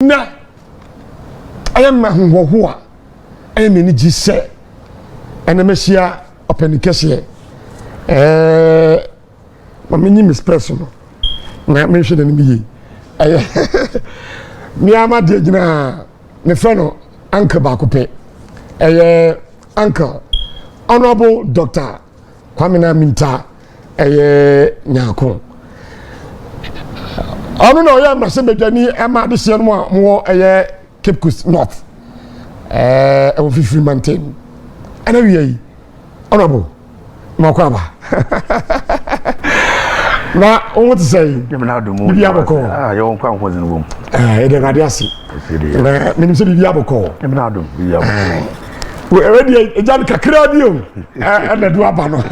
na ayam mahuhoho ayam ni gise ena mehia openikese mamenyi mispress no na menhwe na nimi yi mi amade gina me freno uncle bakope uncle honorable Dr. Kwamena Mintah Nyarku onu no ya mrase bedwani ema de hye no mo Cape Coast North e free mountain ana wi yi honorable makwaba na o what say na do mo bia boko you won kwa nkozin wom e de radio ase na minim se bia boko na do bia boko we already ejan kakra dio na do aba no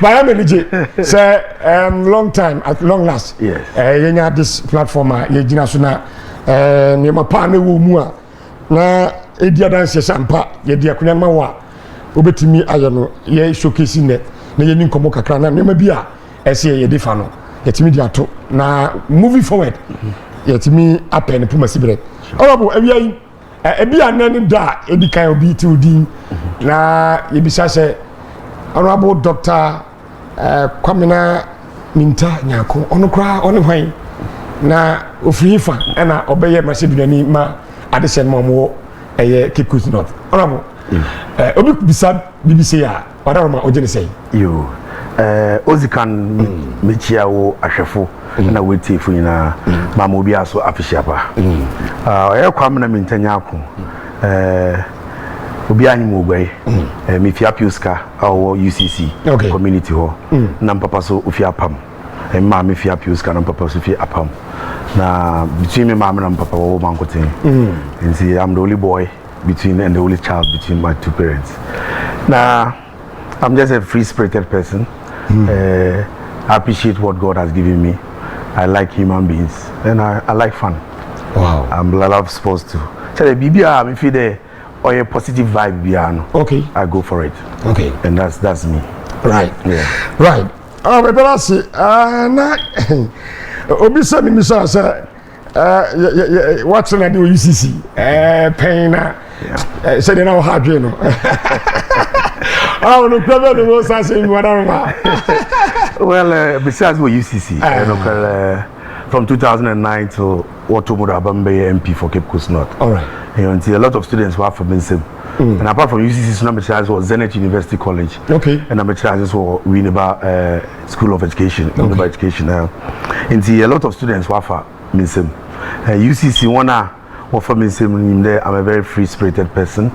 but I'm say long time at long last. Yes. You this platform you gina so na me ma pa na wo mu a na edia dance sampa ye dia kunya ma wa obetimi aye no ye showcase net na ye ni nkomo kakra na me ma bia ese ye difa no ye timi dia to na moving forward ye timi apen puma sibre obo awia ebia nan da edikan obi ti odin na ye bisa se honorable Dr. Kwamena Mintah Nyarku onokra oni hwan na ofrifa na obeye masedunani ma adesen momo Cape Coast North honorable obi bisa BBC ya wadaroma ojene sei yo ozikan mechia wo ahwefo na weti fu nyina mama obi aso afishiapa Kwamena Mintah Nyarku obi anyi mo gbe me fia piuska awo UCC community ho na papa so ofia pam ma me fia piuska na papa so fia apam na between me mama and papa wo mankoten and see I'm the only boy between and the only child between my two parents. Now I'm just a free spirited person. I appreciate what God has given me. I like human beings and I like fun. Wow. I love sports too. So the BBA me feel there or a positive vibe piano. Okay. I go for it. Okay. And that's me. Right. Yeah. Right. Oh, but I say, na obisa mi so say what's na do UCC pain na say they now hard no. Oh, no problem no say me whatever. Well, besides what UCC, from 2009 to Otomoda Bambe MP for Cape Coast North. All right. And a lot of students were from Mintah. And apart from UCC, number charges was Zenith University College. Okay. And number charges were Winneba School of Education, Winneba Education. And a lot of students were from Mintah. UCC wanna offer Mintah. I'm a very free-spirited person.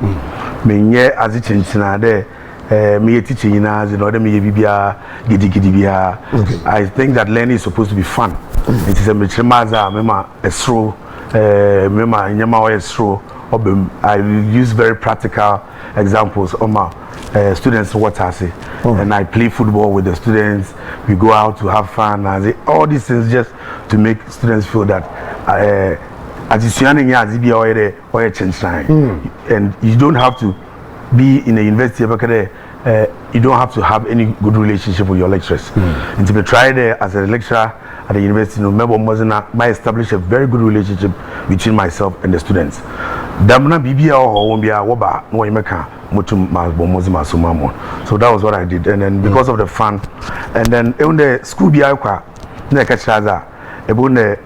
Me as a change there. Me teaching in as in order me bibia gidi. I think that learning is supposed to be fun. It is a michemaza mema esro mema nyama esro. I use very practical examples on my students what I say, and I play football with the students. We go out to have fun and all these things just to make students feel that as you and you don't have to be in a university you don't have to have any good relationship with your lecturers. And to be tried there as a lecturer at the university, I establish a very good relationship between myself and the students. So that was what I did, and then because of the fun, and then in the school the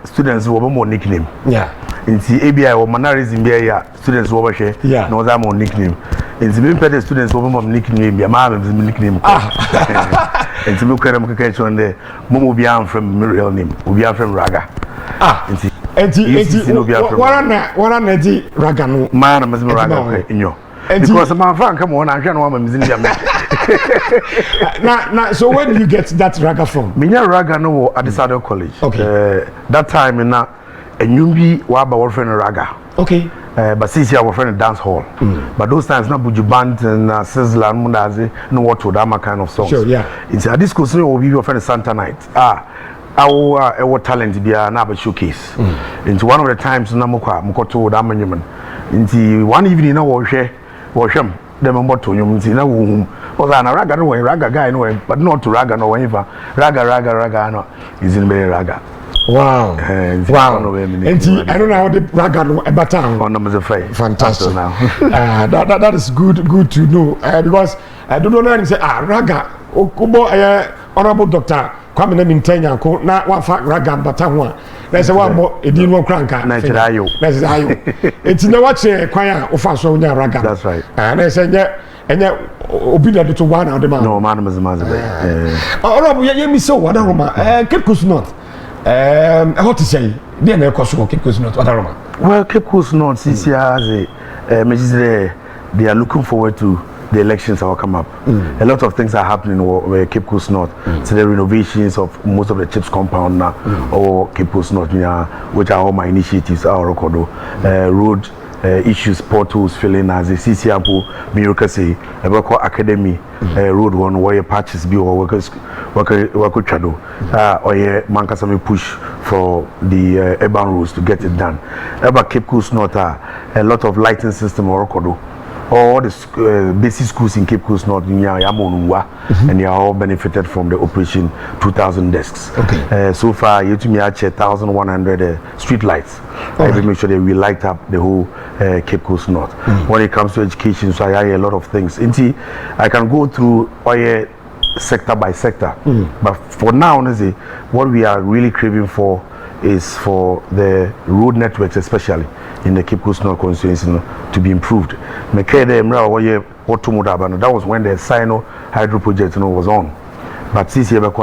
students were more nickname. Yeah. In the ABI or mannerism students were share. Yeah. No that more nickname. In the students were more nickname. Your mom is nickname. And to look at them on the Momo Bian from real name. Ubian from Raga. What an edgy Ragano. Man, I'm Raga in you. Because my friend come on, I can't want now, so where do you get that Raga from? Minya Raga no at the Saddle College. Okay. That time in a Nyumbi Waba our friend Raga. Okay. But since our friend dance hall. But those times not Buju Band and Sizzler and Mundazi, no what to Dama kind of songs. Sure, yeah. It's a disco will be your friend Santa Night. Our talent be a number showcase. Into one of the times Namuka, Mukoto, Damanyaman. Into one evening I was him. The Mamboto, you mean, was an Raga no raga guy, no, but not to Raga no ever. Raga no, is in very Raga. Wow. Wow. And I don't know how the raga no ebata. One number five. Fantastic. That is good to know because I don't know say raga okubo honorable doctor Kwamena Mintah Nyarku na wa fa raga bata ho a na say wa mo edin won kranka na jirayo enti na wa che kwan a ofa so nya raga. That's right. Na say enye obi na to one out the man. No man maze honorable ye mi so wada homa Cape Coast North how to say dey na ekoso Cape Coast North wada homa. Well, Cape Coast North this year they are looking forward to the elections that will come up. A lot of things are happening in Cape Coast North. So the renovations of most of the chips compound now, or Cape Coast North, which are all my initiatives, road issues, portals, filling as a CCAPO, Mirokase, a work academy, road one where patches be or workers trado, or Mankasami push for the urban roads to get it done. About Cape Coast North, a lot of lighting system or all the basic schools in Cape Coast North and they are all benefited from the operation 2,000 desks. Okay. So far, you to me 1,100 street lights. I will make sure that we light up the whole Cape Coast North. When it comes to education, so I hear a lot of things. I can go through all sector by sector, but for now, what we are really craving for is for the road networks, especially in the Cape Coast North constituency, to be improved. That was when the Sino hydro project was on. But this year, and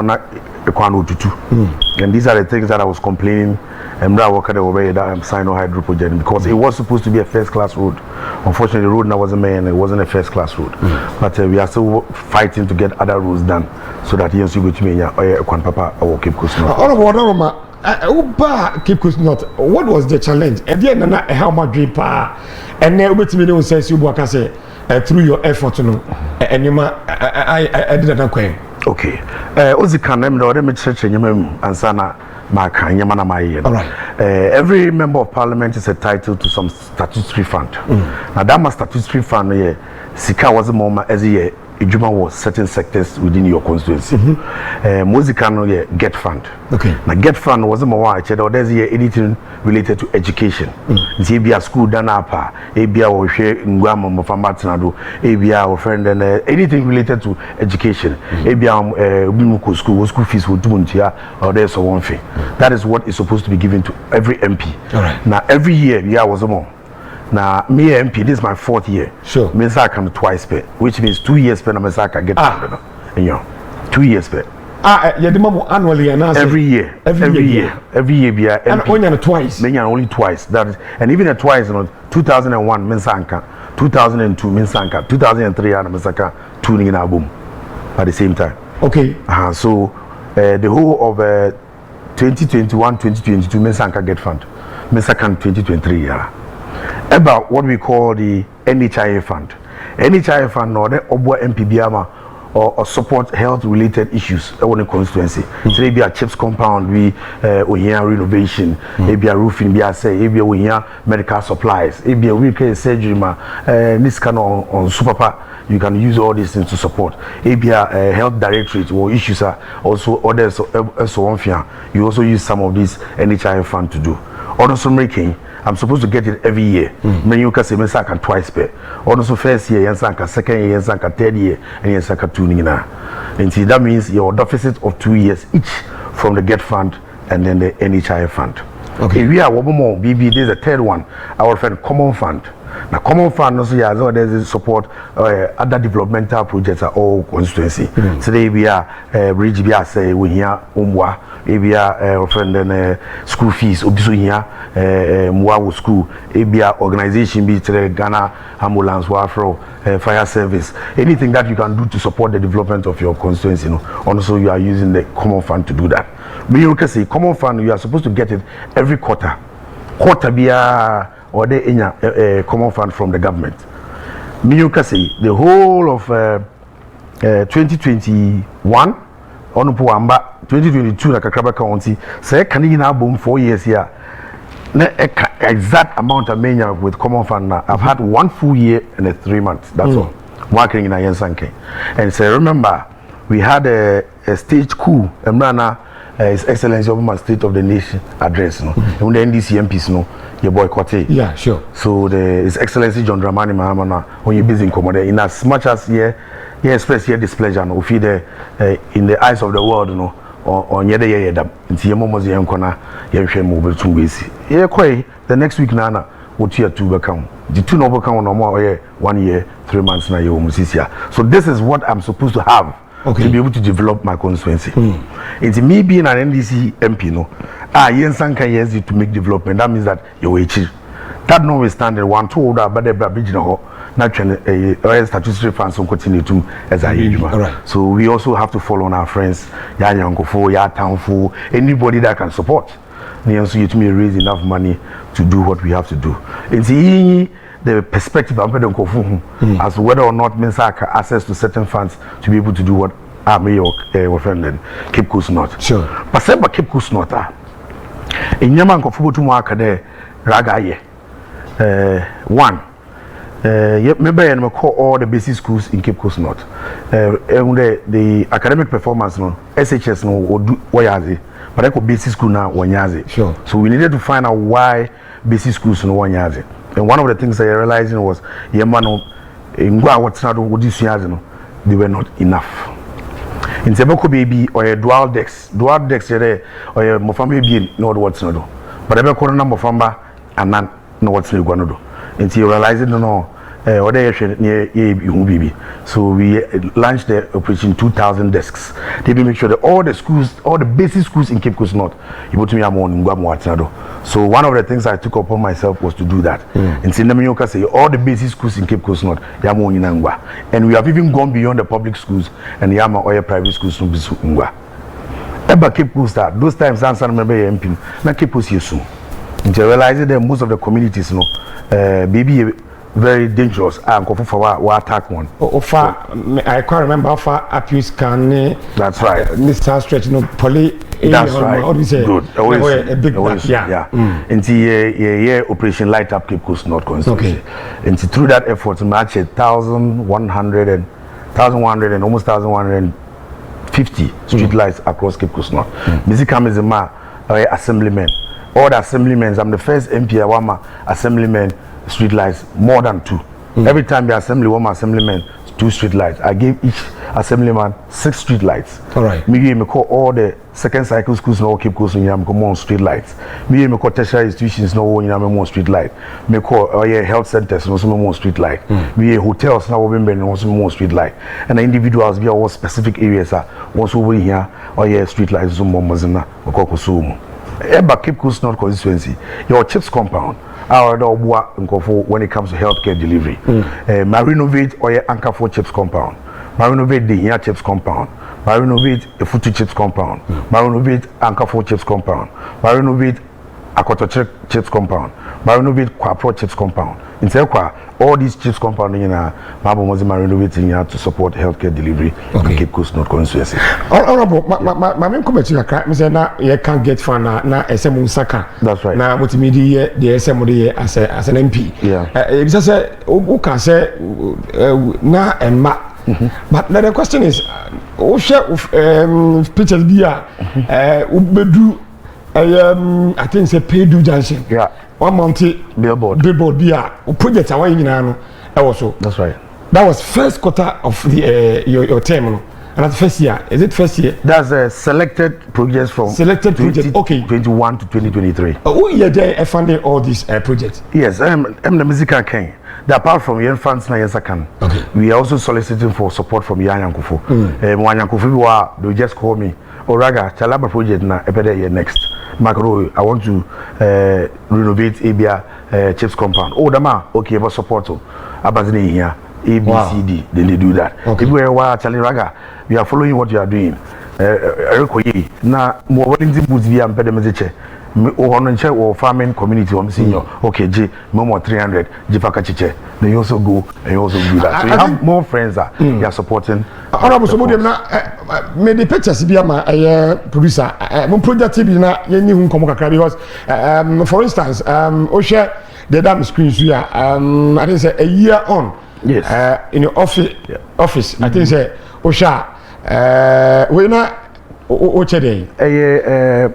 these are the things that I was complaining that Sino hydro project, because it was supposed to be a first class road. Unfortunately, the road now wasn't made and it wasn't a first class road. But we are still fighting to get other roads done so that you go to me or Cape Coast North. Cape Coast North, what was the challenge? At the end, how much drip and then with me says you work through your effort, and you I did not claim. Okay. Ozi kanem do me church nyem ansana ma kan nyama na ma ye. Every member of parliament is entitled to some statutory fund. Now that statutory fund here sika was more as a year Ijuma was certain sectors within your constituency. Muzika no get fund. Okay. Now get fund was more why there's anything related to education. Be school done up, be or share ngwama mafambatinado, be our friend and anything related to education. Be school fees would do or there's so one thing. That is what is supposed to be given to every MP. Now every year was more. Now, me MP, this is my 4th year. Sure. I come twice pay, which means 2 years pay. I get 2 years pay. Yeah, the mom annually and every year. Be and only twice. Only twice. That is, and even at twice, 2001 Mensanka, 2002 Mensanka, 2003 and Mensaka tuning in our boom at the same time. Okay. So the whole of 2021, 2022 Mensanka get fund. Mensaka 2023 about what we call the NHIA fund. NHIA fund or the Obwa MPBama or support health related issues on the constituency. So maybe a chips compound, we renovation, maybe a roofing, maybe we medical supplies, maybe a weekly surgery, this kind of on super. You can use all these things to support. Maybe a health directorate or issues are also others so on. You also use some of this NHIA fund to do. Also making. I'm supposed to get it every year. When you can say Mensaka twice pay. Also first year, Yansanka, second year, Yansanka, third year, and Yansanka tuning in. And see, that means your deficit of 2 years each from the GET fund and then the NHI fund. Okay. If we are one more, BB, there's a third one, our friend Common Fund. Now, Common Fund also has there's support other developmental projects are all constituency. So they be a bridge, be a say we here umwa, be a friend and school fees, obiso here, mwa school, be a organization be to Ghana ambulance, wafro, fire service, anything that you can do to support the development of your constituency. Also, you are using the Common Fund to do that. But you can say Common Fund, you are supposed to get it every quarter. Quarter be a or they in a common fund from the government. You can say the whole of 2021 on Puamba 2022 like a Kakraba County say can you now boom 4 years here. Exact amount of money with common fund now. I've had 1 full year and 3 months. That's all. Working in Ayensanke. And say remember we had a stage coup and His Excellency of my State of the Nation address, no. And the NDC MPs, no, your boycott. Yeah, sure. So His Excellency John Dramani Mahama, when you busy in Commodore, in as much as you express your displeasure, no, if in the eyes of the world, no, or near the year, into your mom's young corner, you're mobile 2 weeks. Yeah, quay the next week, Nana, what year 2 become? The 2 no become no more 1 year, 3 months now, you so this is what I'm supposed to have. Okay. To be able to develop my constituency. It's me being an NDC MP, no. Yensan can use it to make development. That means that you're a that notwithstanding, 1 2 older, but the bridge no, naturally, statutory funds will continue to as a huge. So we also have to follow on our friends, Nyarku, Townful, anybody that can support. They also need to raise enough money to do what we have to do. It's the perspective of as to whether or not Mintah has access to certain funds to be able to do what our mayor offended Cape Coast North. Sure. But say about Cape Coast North, in Yaman Kofubu to Markade Ragaye. One, remember and call all the basic schools in Cape Coast North. The academic performance, no SHS no or do wayazi, but I could basic school now wanyazi. Sure. So we needed to find out why basic schools no wanyazi. And one of the things I realized was, they were not enough. In Teboko baby or a dual decks, or a Mofambi being no what's no do. But I call a number of Famba and none know what's no going to do. Until you realize it, no. Or they near baby. So we launched the operation 2,000 desks. They make sure that all the schools, all the basic schools in Cape Coast North, you put me on Guamu. So one of the things I took upon myself was to do that. In Sinaminyoka say all the basic schools in Cape Coast North, Yamu Inangwa. And we have even gone beyond the public schools and Yama or private schools in Bisungwa. Eba Cape Coast, those times I remember MP, na Cape Coast Yesu. Until I realized that most of the communities, baby very dangerous. I'm going for attack one. I can't remember how far up you can. That's right. Mr. Stretch, poly. That's right. Good. Always a big yeah. Into Operation Light Up Cape Coast North Constituency. Okay. And through that effort, match 1,100 and almost 1,150 street lights across Cape Coast North. Mizikam is a assemblyman. All the assemblymen. I'm the first MP Awama assemblyman. Street lights more than 2. Every time the assembly one assemblyman 2 street lights. I gave each assemblyman 6 street lights. All right. Me call all the second cycle schools no Cape Coast no come on street lights. Me call tertiary institutions no more street light. Me call health centers no more street light. Me hotels now no more street light. And the individuals be all specific areas once over here street lights so more mazina okokusumu. Eba Cape Coast North Constituency your chips compound. When it comes to healthcare delivery, renovate or anchor for chips compound, renovate the here chips compound, renovate the Futu chips compound, renovate anchor for chips compound, renovate Akoto chips compound, renovate Kwapro chips compound. In Sekwa, all these chips compound in Mabo was renovating here to support healthcare delivery in Cape Coast North Constituency. Honorable, my main comment here, I say now you can't get fun na SM Saka. That's right. Now what media the SM as an MP. Yeah. It's just who can say na and ma. But the question is, share pictures here. Ubedu, I think it's a Paydu Junction. Yeah. One mounted billboard here. Project away in also. That's right. That was first quarter of the your term. And that's first year. Is it first year? That's a selected projects from selected project. Okay. 2021 to 2023. Oh yeah, they funding all these projects. Yes, I'm the musical king. Apart from your funds na yesakan. Okay. We are also soliciting for support from Nyarku. Nyarku they just call me. Oraga Chalaba project na epede year next. Macro, I want to renovate Abia chips compound. Oh, Dama, okay, but support. Abazini here, ABCD, then they do that. Okay. If we are Charlie Raga, we are following what you are doing. Na more Wellington boots via Pedemeche. Or farming community, I'm saying, okay, J, more 300, Jifakachiche. They also go and you also do that. So you have more friends that you are supporting. Honorable, somebody made the pictures be my producer. Mon project TV na yenni hun komo kakra because for instance, Osha the dam screen here I think say a year on. Yes. In your office, I think say Osha we na There's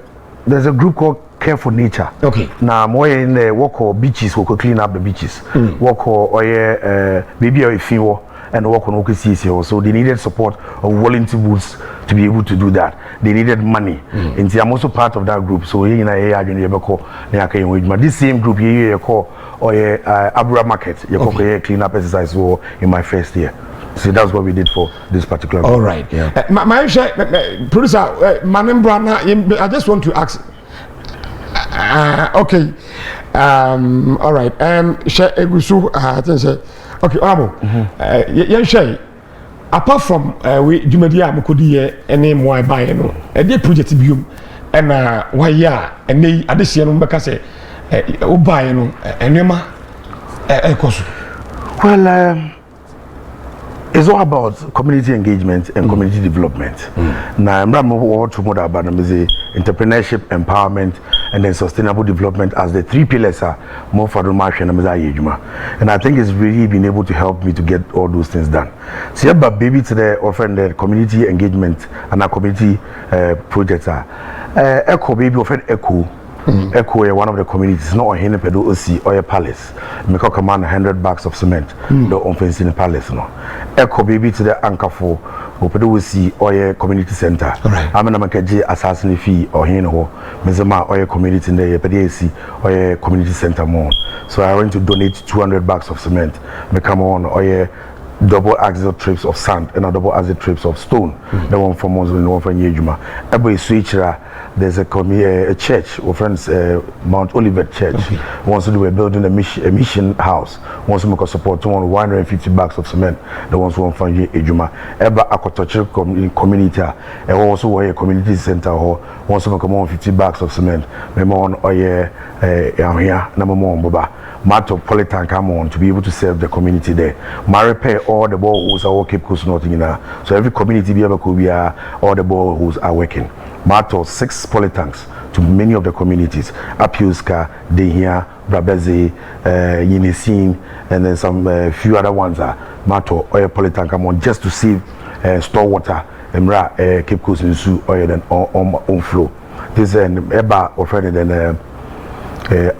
a group called Care for Nature. Okay. Now, more in the walk or beaches, we could clean up the beaches. Walk or maybe a few and walk on OKCC. So they needed support of volunteer boots to be able to do that. They needed money. And I'm also part of that group. So in this same group, you call or Abra Market, you call clean up exercise in my first year. So that's what we did for this particular group. All right. Yeah. My producer, Manembra, I just want to ask. Okay. All right. Okay, Honorable. Apart from we Jumedia Mukudi and name why buy no a day project bium and why ya and they addition Bacase buy no and Nema well, it's all about community engagement and community development. Now, I'm not more to more about entrepreneurship, empowerment, and then sustainable development as the three pillars are more for the march and I think it's really been able to help me to get all those things done. So, yeah, but baby today offering the community engagement and our community projects are Echo baby offered Echo. Echo one of the communities, not a Hennepedo Osi or a palace. Make a command 100 bags of cement, the offense in the palace. No, Echo baby to the anchor for Opedo Osi or a community center. I'm an Amakaji assassin fee or Heno, Mezama or a community in the PDAC or a community center more. So I went to donate 200 bags of cement, make come on or a double axle trips of sand and a double axle trips of stone. The one for Mons and one for Yejuma. Every switcher. There's a church, or friends, Mount Olivet Church. Once we were building a mission house, once we could support 150 bags of cement. The ones who want from Ejuma, Eba Aquaculture community, and also a community center, or once we come on 50 bags of cement. Remember on here, number one, Boba. Matter Politan come on to be able to serve the community there. My repair all the boreholes are Cape Coast North Constituency. So every community be able to be all the boreholes are working. Matter 6 polytanks to many of the communities. Apiuska, Dehia, Brabeze, Yinisin, and then some few other ones are Matter oil polytank come on just to save store water. Emra Cape Coast Nsu oil and on flow. This is an Eba offering and I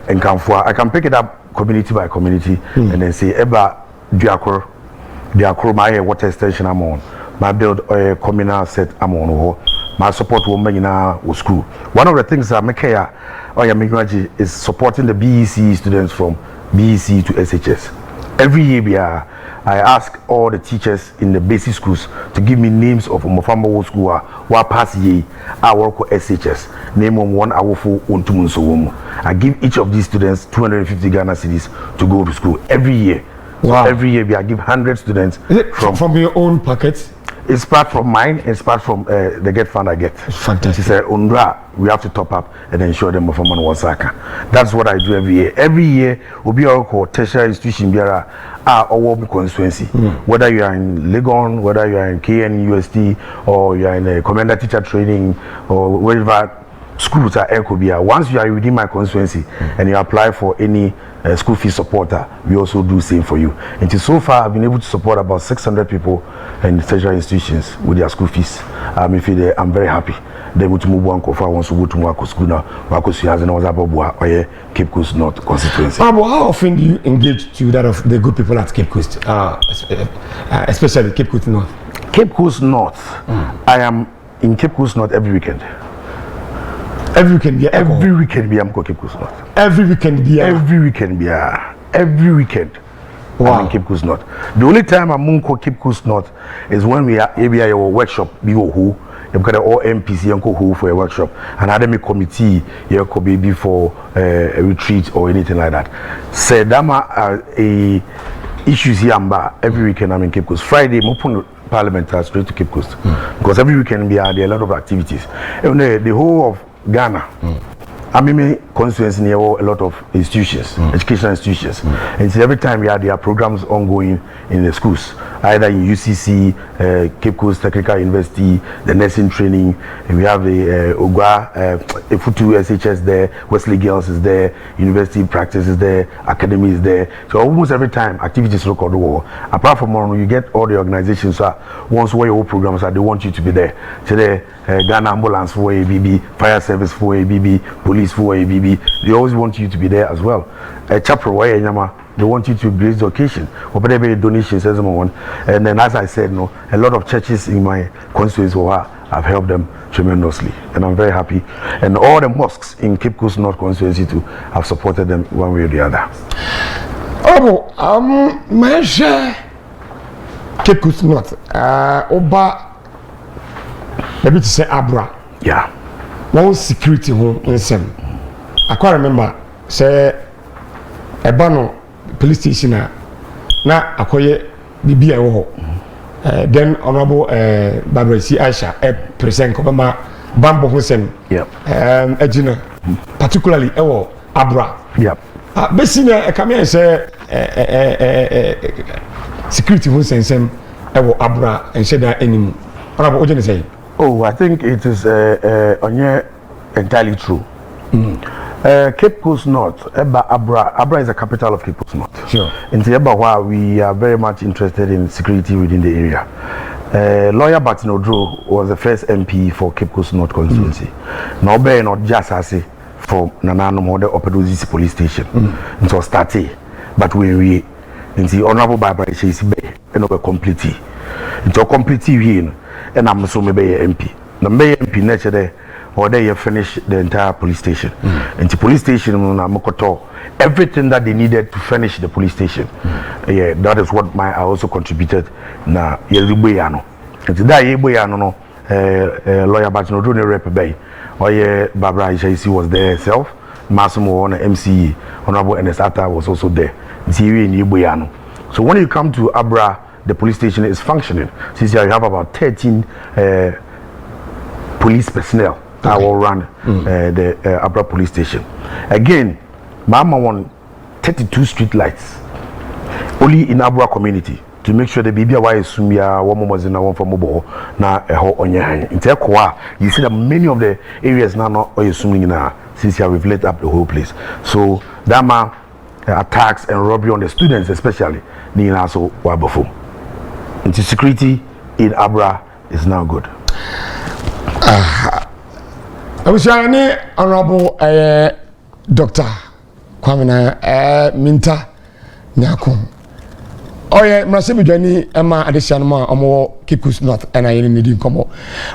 can pick it up community by community and then say Eba Diakro my water extension I'm on. My build a communal set I'm on. My support woman in our school. One of the things I make here is supporting the BEC students from BEC to SHS. Every year I ask all the teachers in the basic schools to give me names of Mofambo school who pass ye I work with SHS. Name on one hour for Untumunso. I give each of these students 250 Ghana cedis to go to school every year. Wow. So every year we give 100 students from your own pockets. It's part from mine, it's part from the get fund I get. Fantastic. She said, Undra, we have to top up and ensure them of one Wasaka. That's what I do every year. Every year, we'll be our tertiary institution, Biara, or constituency. Whether you are in Legon, whether you are in KNUST, or you are in a commander teacher training, or wherever schools are Ekobia. Once you are within my constituency and you apply for any school fee supporter, we also do the same for you. Until so far, I've been able to support about 600 people in tertiary institutions with their school fees. I'm very happy. They go to move one coffee once we go to Nyarku school now. Nyarku has another Babua or Cape Coast North Constituency. How often do you engage to that of the good people at Cape Coast, especially Cape Coast North? Cape Coast North. I am in Cape Coast North every weekend. Every weekend, yeah. Every weekend, we am Cape Coast North. Every weekend, yeah. Every weekend, yeah. Every weekend. Wow. I'm in Cape Coast North. The only time I'm in Cape Coast North is when we are a workshop. We go who you've got all MPC and who for a workshop, and had a committee here could be before a retreat or anything like that. Say Dama issues here every weekend. I'm in Cape Coast. Friday, I'm open Parliament straight to Cape Coast because every weekend there are a lot of activities. And the whole of Ghana, I mean, constituency near a lot of institutions, educational institutions. And so every time we have their programs ongoing in the schools, either in UCC, Cape Coast Technical University, the nursing training, and we have the Ogwa, Futu SHS there, Wesley Girls is there, university practice is there, academy is there. So almost every time activities look on the wall. Apart from one, you get all the organizations once where your programs are, they want you to be there. So the Ghana ambulance for ABB, fire service for ABB, police for ABB, they always want you to be there as well. A chapter where they want you to grace the occasion, or whatever donations as one. And then, as I said, a lot of churches in my constituency have helped them tremendously, and I'm very happy. And all the mosques in Cape Coast North Constituency too have supported them one way or the other. Oh, my Cape Coast North, Oba. Maybe to say Abra. Yeah. One security home in Sem. I can't remember. Say Ebano police station na akoye bibi ewo. Then Honorable Barbara C. Aisha present Kobama Bambo Hussein. Yep. Ejina particularly ewo Abra. Yep. Basically, come here say security home Sem ewo Abra and say that anymore. Honorable, what do you say? Oh, I think it is entirely true. Cape Coast North, Abra is the capital of Cape Coast North. Sure. In Eba, we are very much interested in security within the area. Lawyer Batinodro was the first MP for Cape Coast North Constituency. Now, not just as for Nanano Mode Opedosis Police Station. It was started, but we in the Honorable Barbara Chase Bay and over completely. It's a complete and I'm so maybe MP. The mayor MP nature or they have finished the entire police station. And the police station, everything that they needed to finish the police station. Yeah, that is what I also contributed. Na Yelubuyano. And today, Yelubuyano, lawyer Batino Rep Bay, or yeah, Barbara Ishaisi was there herself. Massimo on MCE, Honorable Enesata was also there. Ziri in Yelubuyano. So when you come to Abra, the police station is functioning. Since you have about 13 police personnel that will run the Abra police station. Again, Mama won 32 street lights only in Abra community to make sure the baby is Sumia, one was in one from mobile now a whole on your hand. In Tekwa, you see that many of the areas now not assuming now since you have lit up the whole place. So Dama attacks and robbery on the students, especially Nina so before. And the security in Abra is now good. I was Honorable Dr. Kwamena Mintah Nyarku. Oh yeah, Masibi Johnny Emma Adeshanma Omo Cape Coast North and I need to come.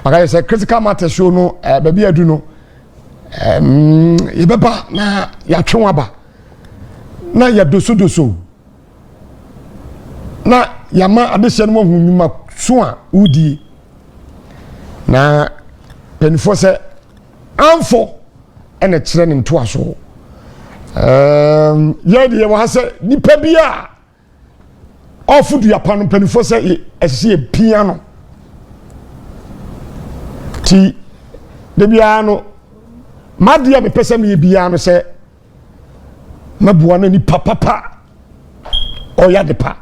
I say critical matter show no baby I do no. Yebeba na ya twaba. Na ya doso. Na yama Adeshanma hunuma so a udi. Na penfo se amfo ene kire ne nto aso ye de wa se nipa bia ofudu ya panu penfo se esese piano ti de bia no madia me pese me bia no se mabuwa na ni papa o ya de pa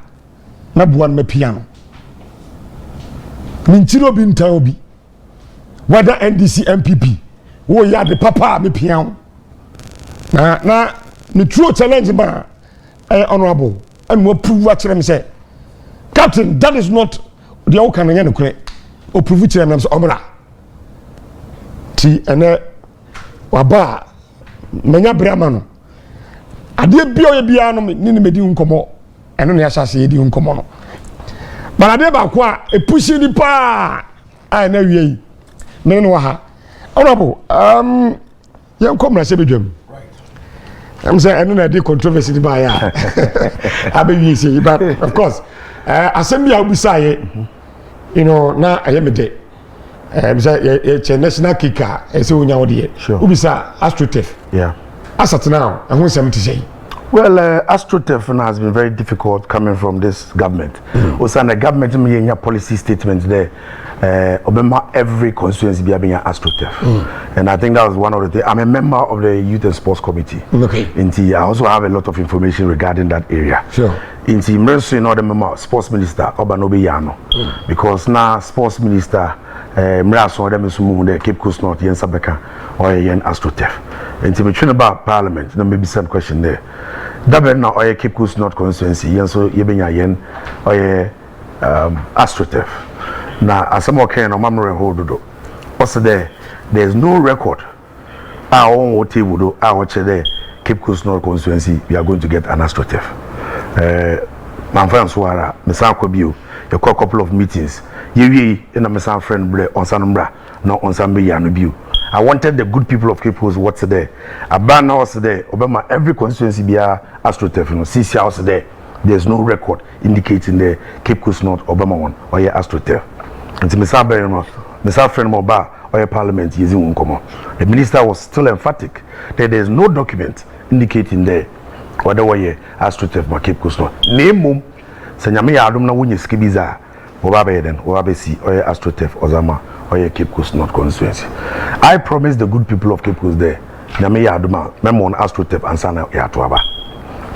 mabuwa na piano minchiro bi nta obi whether NDC MPP wo ya de papa me pian na me true challenge ba honorable and mo prove what them say captain that is not the all can yan kure o prove to them so omra ti ene waba menya brama no ade bia o bia no ni medi nkomo eno na yasase yedi nkomo no but ade ba ko a e pushi ni pa ai na wie no ha honorable you come na se bedwam right I'm saying I know that controversy by ya abi say but of course assembly obisaye you know na ayeme de say national kicker say onya wo de obisa astrotef yeah asat now I want something to say. Well, AstroTurf has been very difficult coming from this government. Also, the government made a policy statement there. Obama every constituency be having an AstroTurf. And I think that was one of the things. I'm a member of the Youth and Sports Committee. Okay. I also have a lot of information regarding that area. Sure. Inti Mercy no the member sports minister Obanobe Yano. Because now sports minister Mraso dem sumu the Cape Coast North yen Sabeka or yen AstroTurf. Inti me train about parliament, no maybe some question there. Dabe na or Cape Coast North constituency yen so yebenya yen or AstroTurf. Now, as some okay, no memory hold do. Also there's no record. Our own what table do. Our there Cape Coast North constituency. We are going to get an AstroTurf. My friend Swara, Mesa Kobio, a couple of meetings. You in a Mesa friend on Sanambra, not on Sambi Yanubu. I wanted the good people of Cape Coast what's there. A ban house there. Obama every constituency be a AstroTurf. You know, CC house there. There's no record indicating the Cape Coast North Obama one or your AstroTurf. And to Mr. Berrimo, Mr. Friend Moba or your parliament using Uncomo. The minister was still emphatic that there is no document indicating there whether way AstroTurf or Cape Coast North. Name mum, Sanyami Adum na Winnie Skibiza, Obabeden, Obabesi, or your AstroTurf, Ozama, or your Cape Coast North constituency. I promised the good people of Cape Coast there, Nyami Aduma, Memon AstroTurf and Sana Yatuaba.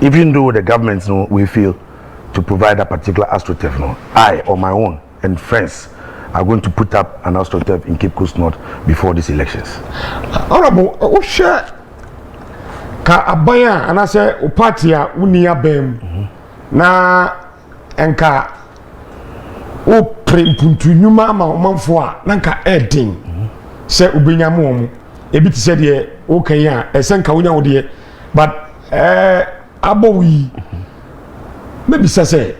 Even though the government we feel to provide a particular AstroTurf, I on my own and friends are going to put up an AstroTurf in Cape Coast North before these elections. Honorable, share ka abaya and I say upatia unia bem na enka o prempuntu nyuma ma manfo a nanka edin se ubenya mo ebi ti se de o kan ya esenka wonya wo de but abowi maybe say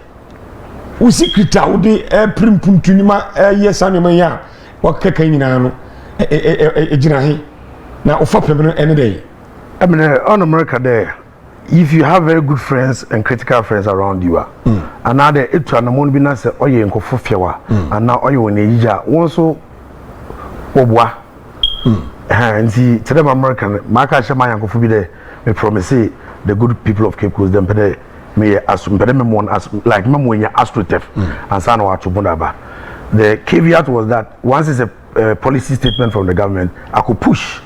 u secreta wo de prempuntu nyuma yes anema ya wakeka nyina no ejina he na ofa pem no ene dey. I mean, on America there, if you have very good friends and critical friends around you, and now they eat and the moon be not say, oh, you go for fiawa, and now oh, you in Asia, also, obwa, and see, to them American, Marka Shama and Kofu be there, me promise the good people of Cape Coast, them pay me as like when you AstroTurf and Sanoa to Bundaba. The caveat was that once it's a policy statement from the government, I could push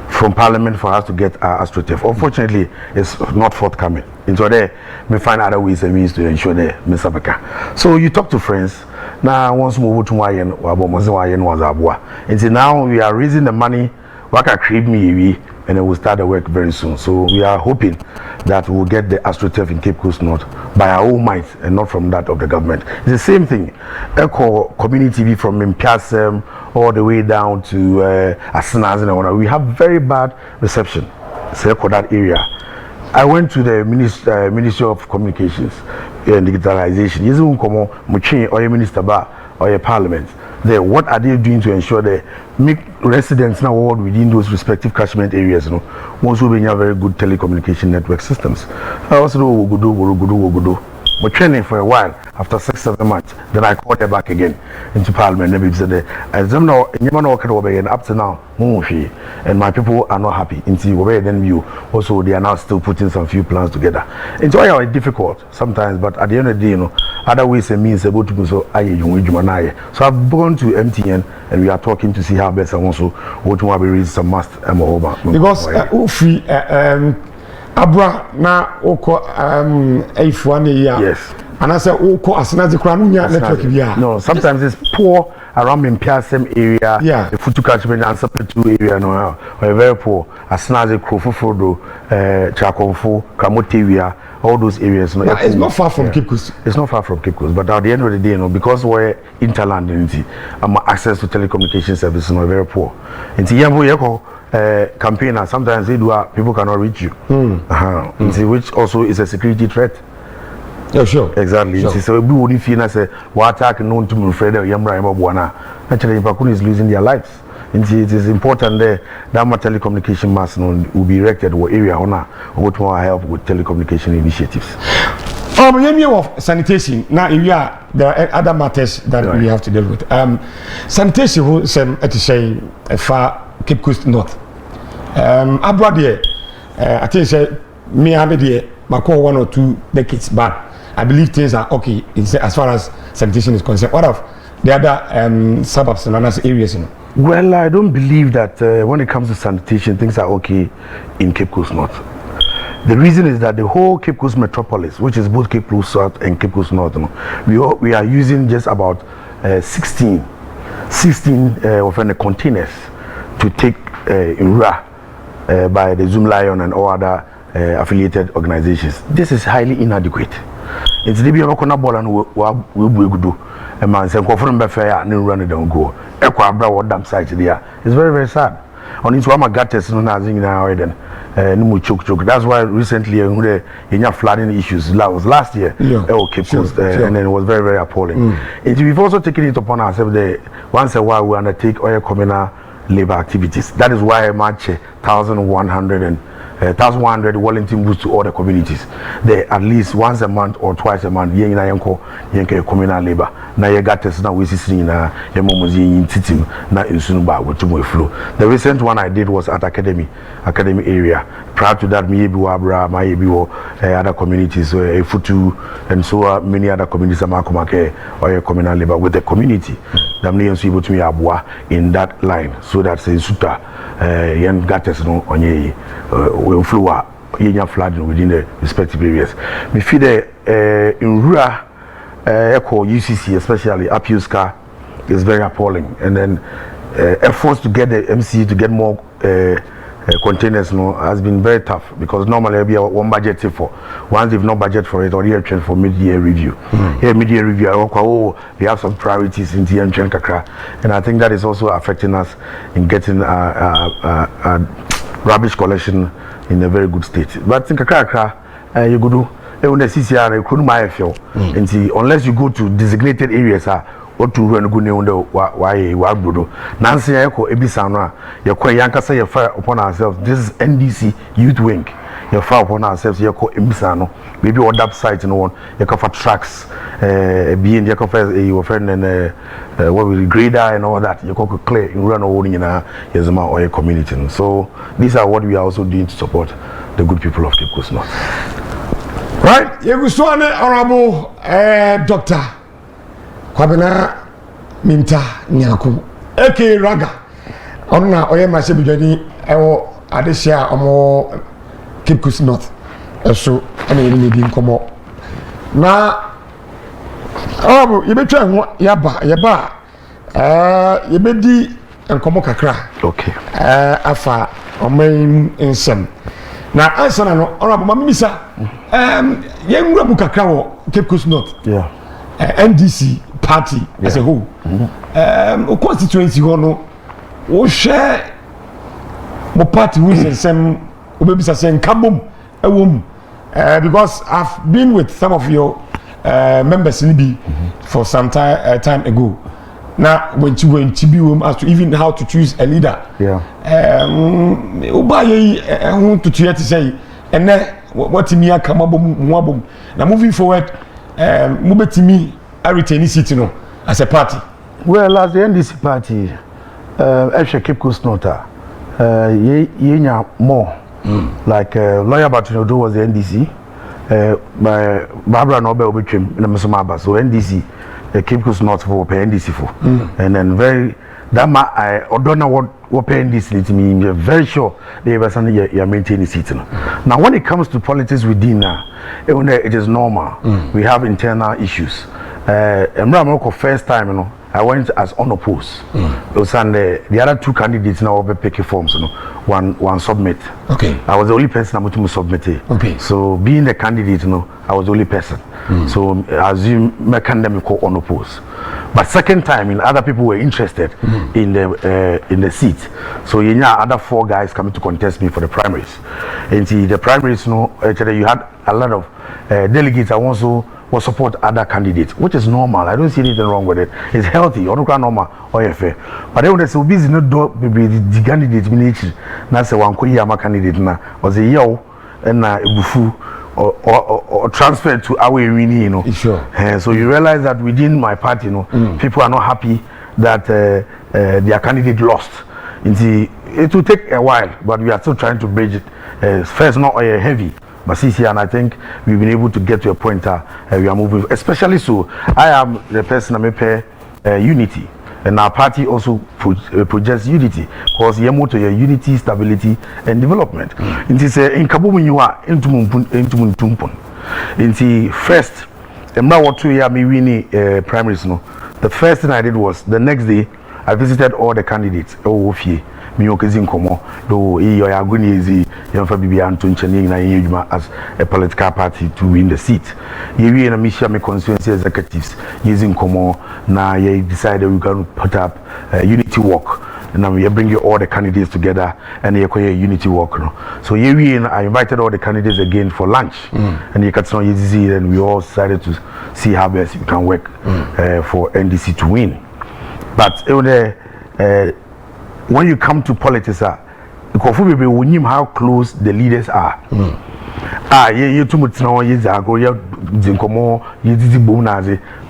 from Parliament for us to get our AstroTurf. Unfortunately, it's not forthcoming. Into there, we find other ways and means to ensure that Mr. Baka. So you talk to friends. Now, once we move to Wayen, until now we are raising the money. Waka create me, and it will start the work very soon. So we are hoping that we'll get the AstroTurf in Cape Coast North by our own might and not from that of the government. It's the same thing. Echo community TV from Mintah all the way down to Asinaz and we have very bad reception. So for that area. I went to the Ministry of Communications and Digitalization. Yes, or your minister or your parliament. There, what are they doing to ensure that make residents now work within those respective catchment areas? Once we have very good telecommunication network systems. I also do. But training for a while, after 6-7 months, then I called her back again into Parliament. And said, up to now, and my people are not happy. Then you also they are now still putting some few plans together. It's all difficult sometimes, but at the end of the day, other ways and means able to go so I've gone to MTN and we are talking to see how best I want to raise some must because Abra na oko A1 year. Yes. And I say oko asinazi kranunya network bia. No, sometimes it's poor around Mintah area. Yeah. The Futu catchment and Sepetu area no. We're very poor. Asinazi Krofofodo, Chakonfo, Kramote all those areas. No, it's not far from Cape Coast. It's not far from Cape Coast, but at the end of the day, because we're interland unity, access to telecommunication services are very poor. Campaigner, sometimes they do people cannot reach you, which also is a security threat. Yeah, sure. Exactly. Sure. So we wouldn't feel as a war attack known to me, Fred Yamra. Actually, Pakun is losing their lives. It is important that telecommunication mast will be erected or area honor what more help with telecommunication initiatives. Of sanitation. Now, there are other matters that we have to deal with. Sanitation was at say far Cape Coast North. Abroad here, I think say me have there, my call 1 or 2 decades back. I believe things are okay as far as sanitation is concerned. What of the other suburbs and other areas, you know? Well, I don't believe that when it comes to sanitation, things are okay in Cape Coast North. The reason is that the whole Cape Coast metropolis, which is both Cape Coast South and Cape Coast North, you know, we are using just about 16 containers to take Inra by the Zoom Lion and all other affiliated organizations. This is highly inadequate. It's the Bia Kona Bola and we do. A man said, "Go from Befair and run it down go." Equabra or dam site there. It's very, very sad. On its one, my gutters no nothing now. No choke. That's why recently in your flooding issues was last year. Cape Coast, and then it was very, very appalling. We've also taken it upon ourselves that once a while we undertake oil Kwamena labor activities. That is why I match 1,100 Wellington boots to all the communities. They at least once a month or twice a month. Yenke communal labor. Na ye gates na we sisi na ye momuzi yin titim na insunuba wetumo flow. The recent one I did was at academy area. Prior to that, me be wabra, my be other communities, Futu, and so many other communities amakomake or your communal labor with the community. Damni and able to me abwa in that line, so that say suta yen gates no onye will flow yen flooding within the respective areas. Me feel in rural echo UCC, especially Apiuska, is very appalling. And then efforts to get the MC to get more containers has been very tough, because normally be one budget for once they've no budget for it, or year trend for mid-year review. Here mid-year review, they have some priorities in the trend kakra, and I think that is also affecting us in getting rubbish collection in a very good state. But in kakra you go do. Unless you go to designated areas, or to run good why Nancy Echo Ebisana, your Yankasa, your fire upon ourselves. This is NDC Youth Wing. Your fire upon ourselves, your co Ebisano, maybe on that site and one, your cover tracks, being your friend and what will grader and all that, your cocoa clear in run owning in our Yazama or your community. So these are what we are also doing to support the good people of Cape Coast North. Right, you so honorable Dr. Kwamena Mintah Nyarku, Eke Raga. Onna oye ma se bidwani ewo adesia omo Cape Coast North. So ana yeli di nkomo. Na honorable yebetwa ho yaba yebedi nkomo kakra. Okay. Afa omen ensem. Na answer no honorable mamisa yenwura bu kakra wo Cape Coast North. Yeah. NDC party as a whole. Constituency no wo share mo party who is some obebisa say kabom ewom, because I've been with some of your members in be for some time ago. Now when you be as to even how to choose a leader. Yeah. Obaye who to say and what me kamabom now moving forward mubetimi a retain seat no as a party. Well, as the NDC party, actually Cape Coast North, more like Lawyer Batinodo was the NDC, by Barbara Nobel Obitrim in the Musumaba, so NDC, Cape Coast North for NDC for, and then very that I don't know what paying this to me. I'm very sure they were something you're maintaining seat. Now, when it comes to politics within it is normal. We have internal issues. First time, I went as unopposed. The other two candidates now were picking forms. One submit. Okay. I was the only person I'm to submit. Okay. So being the candidate, I was the only person. So as you make them call unopposed. But second time, other people were interested in the seat. So other four guys coming to contest me for the primaries. And the primaries, actually you had a lot of delegates. I also will support other candidates, which is normal. I don't see anything wrong with it. It's healthy. Or normal or fair. But then when they say busy, no do the candidate ministry. Now say one koyama candidate na or the yo and bufu or transfer to our winning, Sure. So you realize that within my party, people are not happy that their candidate lost. It will take a while, but we are still trying to bridge it. First, not heavy. But see, and I think we've been able to get to a point we are moving. Especially so, I am the person I may pay unity. And our party also projects unity, because your motto is unity, stability, and development. It is in Kabumu you are into Muntumpon. Into first, and now what 2 years me winning primaries. No, the first thing I did was the next day I visited all the candidates. Oh, Fie, me okazin komo. Do you are going easy? You for Bibi Anton Chani na as a political party to win the seat. You in a mission me constituency executives using komo. Now you decided we're going to put up unity walk. And now we bring all the candidates together and you create a unity walk. No? So I invited all the candidates again for lunch. And you got some easy, and we all decided to see how best we can work for NDC to win. But when you come to politics, we know how close the leaders are. You too much now.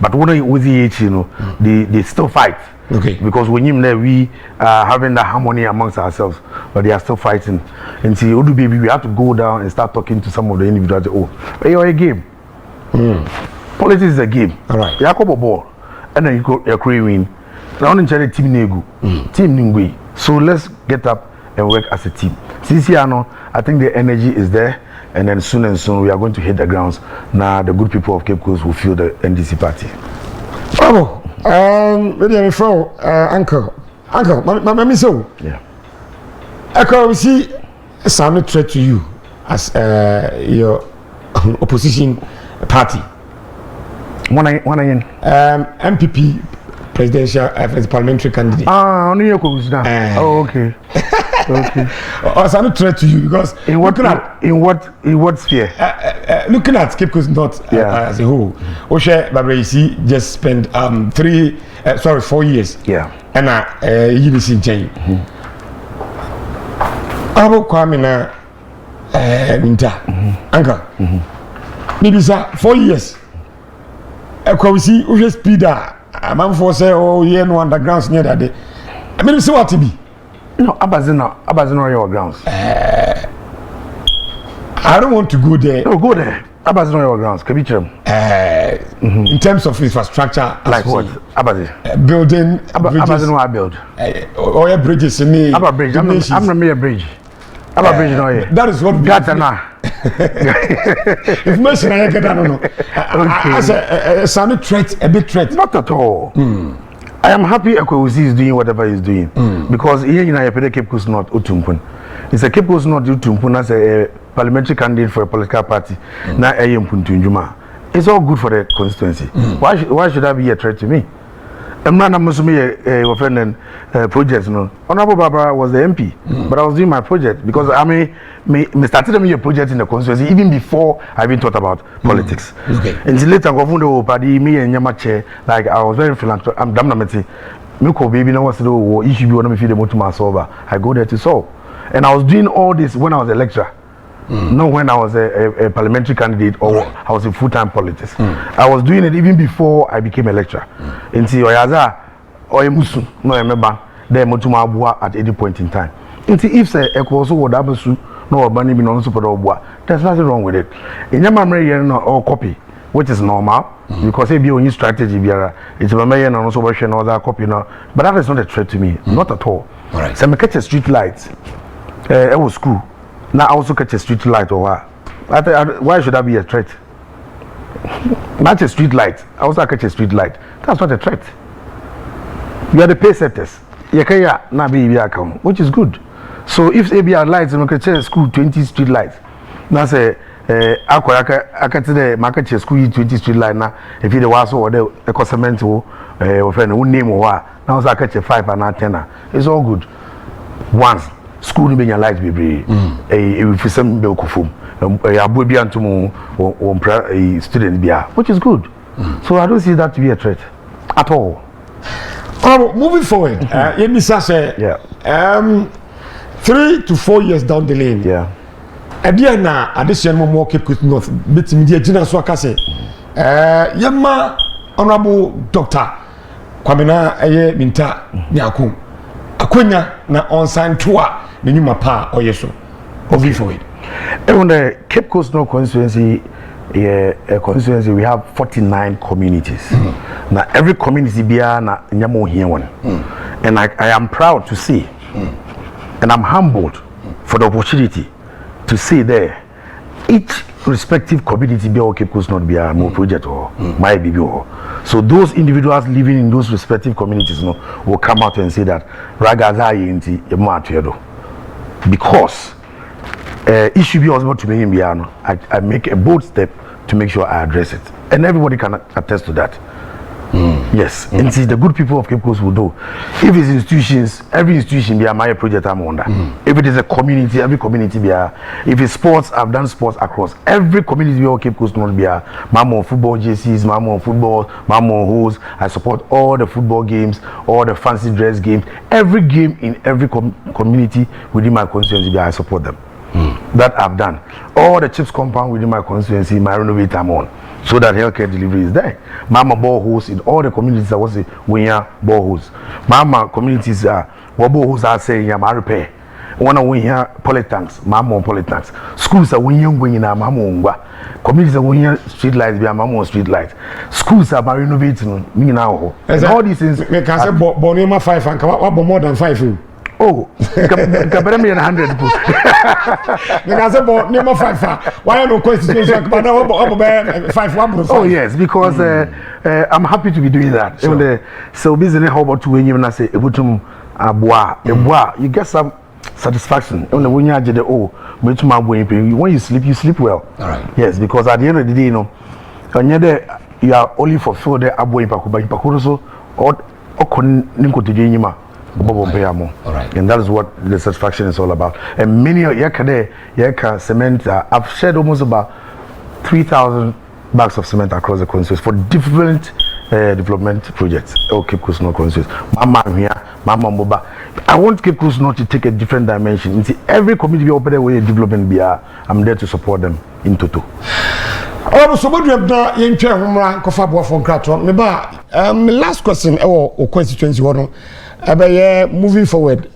But when they still fight. Okay. Because when we are having the harmony amongst ourselves, but they are still fighting. And see, Odu baby, we have to go down and start talking to some of the individuals. Oh, you're a game. Politics is a game. All right. You have a ball, and then you're craving. Now, on the team Negu, team Ningwe. So let's get up and work as a team. Since I think the energy is there, and then soon we are going to hit the grounds. Now the good people of Cape Coast will feel the NDC party. Bravo. Maybe from uncle, my so. Yeah. I see a sound threat to you as your opposition party. One again. MPP presidential as parliamentary candidate. Nyarku. Oh, okay. Okay. I sound threat to you because in what sphere? Looking at Cape Coast North as a whole, Oshe Babraisi just spent 4 years. Yeah. And you listen change. About Kwamena Mintah, Uncle. Maybe sir 4 years. I see Oshe speeder. A man for say, oh, yeah, no undergrounds near that day. I mean, see what to be. No, Abazino your grounds. I don't want to go there. No, go there. Abazino your grounds. In terms of infrastructure, like what? Abazi. Building. Abazino I build. Or your bridges in me. Aba bridge. I'm not a bridge. Aba bridge no here. That is what got na. Information I get. I don't know. As a sound threat, a big threat. Not at all. I am happy Ekwusi is doing whatever he's doing because here in Ayapede Cape Coast North Utumpun. It's a Cape Coast North Utumpun as a parliamentary candidate for a political party. Now it's all good for the constituency. Why should that be a threat to me? I'm not a friend and projects. No, Honorable Barbara was the MP, but I was doing my project because I started a project in the constituency even before I even thought about politics. Okay. And later, me and Yamache, like I was very philanthropic. I'm damn namety. Milko baby, no what's the issue you want me feed the motor solve. I go there to solve, and I was doing all this when I was a lecturer. Not when I was a parliamentary candidate or I was in full-time politics. I was doing it even before I became a lecturer. Until Oyaza or Emusu, no, I remember, there Motuma at any point in time. Until if say Ekoso would Abasu, no, Bunny be non super or there's nothing wrong with it. In your memory, or copy, which is normal, because if you use strategy, it's a mayor and also version or that copy now. But that is not a threat to me, not at all. Right. So I catch a street lights. It was school. Now I also catch a street light or what? Why should that be a threat? Not a street light. I also catch a street light. That's not a threat. You are the pay setters. Which is good. So if ABR lights and catch a school 20 street lights, now say I can tell the market school 20 street light now. If you the was or the cement or friend who name or what, now I catch a 5 and a 10. It's all good. Once. School in your light be if some milk foam a boy be anto a student be which is good. So I don't see that to be a threat at all. Moving forward, let me say 3 to 4 years down the lane. Yeah. Idea na addition more Cape Coast North bit media Gina Swakase. Yama Honorable Dr. Kwamena Mintah Nyarku. Akwenya na on-sign tour ni nyuma pa oyeso. Moving forward. On the Cape Coast North Constituency, a constituency, we have 49 communities. Now, every community be na nyamo here one. And I am proud to see, and I'm humbled for the opportunity to see there each respective community be Cape Coast North be a more project or my baby or. So those individuals living in those respective communities will come out and say that Ragaza inti yemo because issue be also to me in Biano, I make a bold step to make sure I address it, and everybody can attest to that. Yes, and see the good people of Cape Coast will do. If it's institutions, every institution be a my project I'm under. If it is a community, every community be a. If it's sports, I've done sports across every community be Cape Coast North be a. Mamo football JCs, Mamo football, Mamo hose. I support all the football games, all the fancy dress games, every game in every community within my constituency be I support them. That I've done. All the chips compound within my constituency, my renovate I'm on. So that healthcare delivery is there. Mama boreholes in all the communities that was when boreholes. Mama communities are boreholes are saying yeah, repair. One of when here polytanks, mama on polytanks. Schools are when young in our mama. Communities are when here street lights be a mama on street lights. Schools are renovating me now. And all these things. We can say Bonema 5 and come up more than 5. Oh, compare me 100. Because about number 5. Why no questions? But 5. Oh yes, because I'm happy to be doing that. Sure. So business how about when you say you get some satisfaction. When you the when you sleep well. All right. Yes, because at the end of the day, you are only fulfilled the so or All right. And that is what the satisfaction is all about. And many cement, I've shared almost about 3,000 bags of cement across the constituency for different development projects. Cape Coast North constituency. Mama here, Mama Moba. I want Cape Coast North to take a different dimension. Every community open the way development be, I'm there to support them in total. So what we have done in China, Kofabo from Kraton. My last question, or constituency one. Moving forward,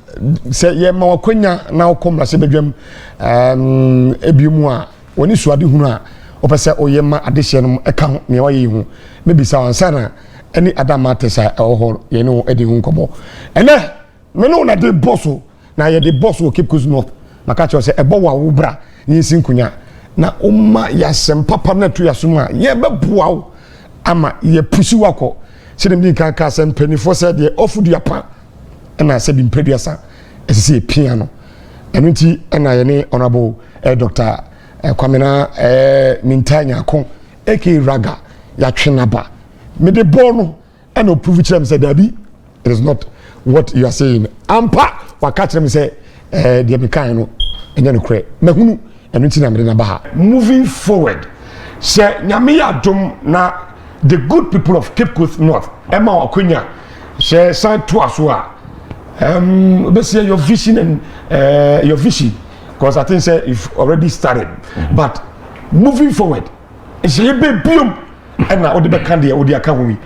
say yeah, my Kwenya now come as a bedroom. Ebiumwa when you swadi huna, or say oyema addition account me why you maybe sound sana any other matters or Eddie Hunkobo. And then me know na the boss na ye the boss will keep Coast North. Makacho say ebowa ubra yin kunya na umma yasem papa na to yasuma ye beboa ama ye pusi wako. See them being cancer and penny for said the offer the apa and I said in previous as a piano and I honorable Dr. Kwamena Mintah Nyarku aka Raga Yachinaba me the born and no prove them said Debbie it is not what you are saying ampa wakati them say the Americano and then cray mehunu and moving forward say nyame adom na the good people of Cape Coast North, Emma Okunya, share side to us. Let's say your vision and your vision, because I think say you've already started. But moving forward, it's a bit boom, and now the candy or the account.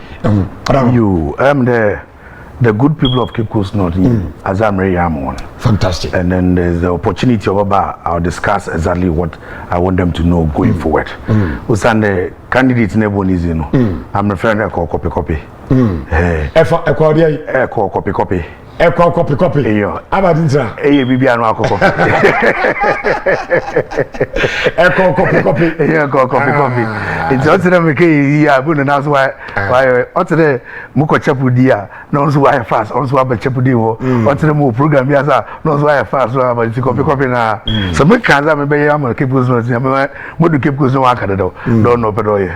You, the good people of Cape Coast North, as I'm very on. Fantastic. And then there's the opportunity of I'll discuss exactly what I want them to know going forward. Usande candidate never is I'm referring to copy. Copy. Eyo. Abadintra. Bibi anu akoko. Copy. It's also the make here but that's why also muko chapudi ya no so why fast also about chapudi wo also the program ya sa no so why fast so about copy na so me kan za me be ya mo keep us no mo do keep us no aka do don't know pedo ye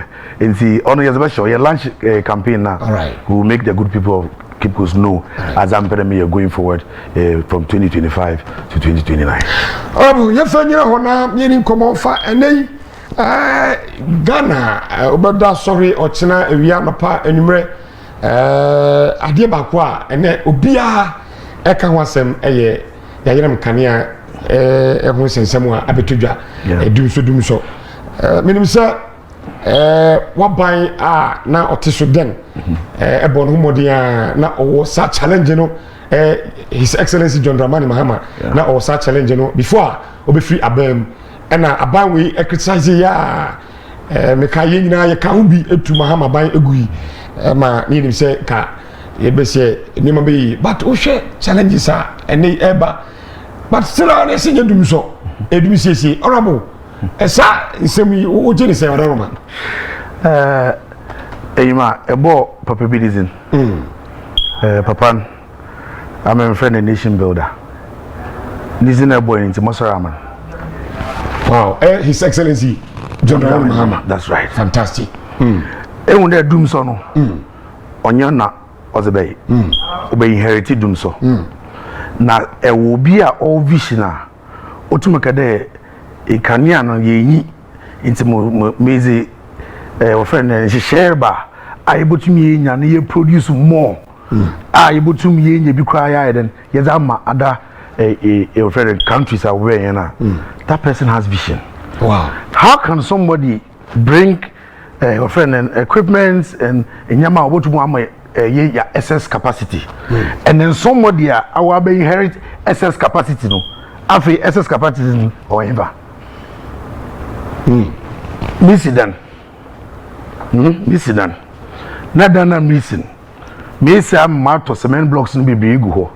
nti ono ye special ye launch campaign now. All right. We will make the good people of Cape Coast know as I'm going forward from 2025 to 2029. You find your honor, meaning come on for any Ghana, about that sorry, or China, we are not anymore. Adiabakwa, and then Ubia, Ekawasem, Yayam Kania, everyone says somewhere, Abituja, do so. Minimum, sir. What by now Otisu then Ebon Humodia now or such challenge His Excellency John Dramani Mahama now or such challenge before Obi free Abem and Abawi exercise me ka ye nyina ye ka ubi etu mahama ban egui ma ni nim se ka ye be se ni ma be but o hwe challenges a ene eba but still on ese nyedum so edum siesie honorable esa nsemi o je ni se wada roman eyima ebo papa bidizin papa I'm a friend and nation builder. This is a boy into Masaraman. Wow, His Excellency John Mahama. That's right. Fantastic. When they doom so no. Onyana Ozebay. Obey inherited doom so. Na e will be a all visioner. Otumakade a Kanyana ye into Mazy friend and she share bar. I able to me and ye produce more. Able to me and be quiet and yes, I'm other a friend countries are where that person has vision. Wow. How can somebody bring your friend and equipment and yama what to want your SS capacity and then somebody will be inherit SS capacity no after SS capacity or ever missing then not missing me say I'm marked cement blocks in be go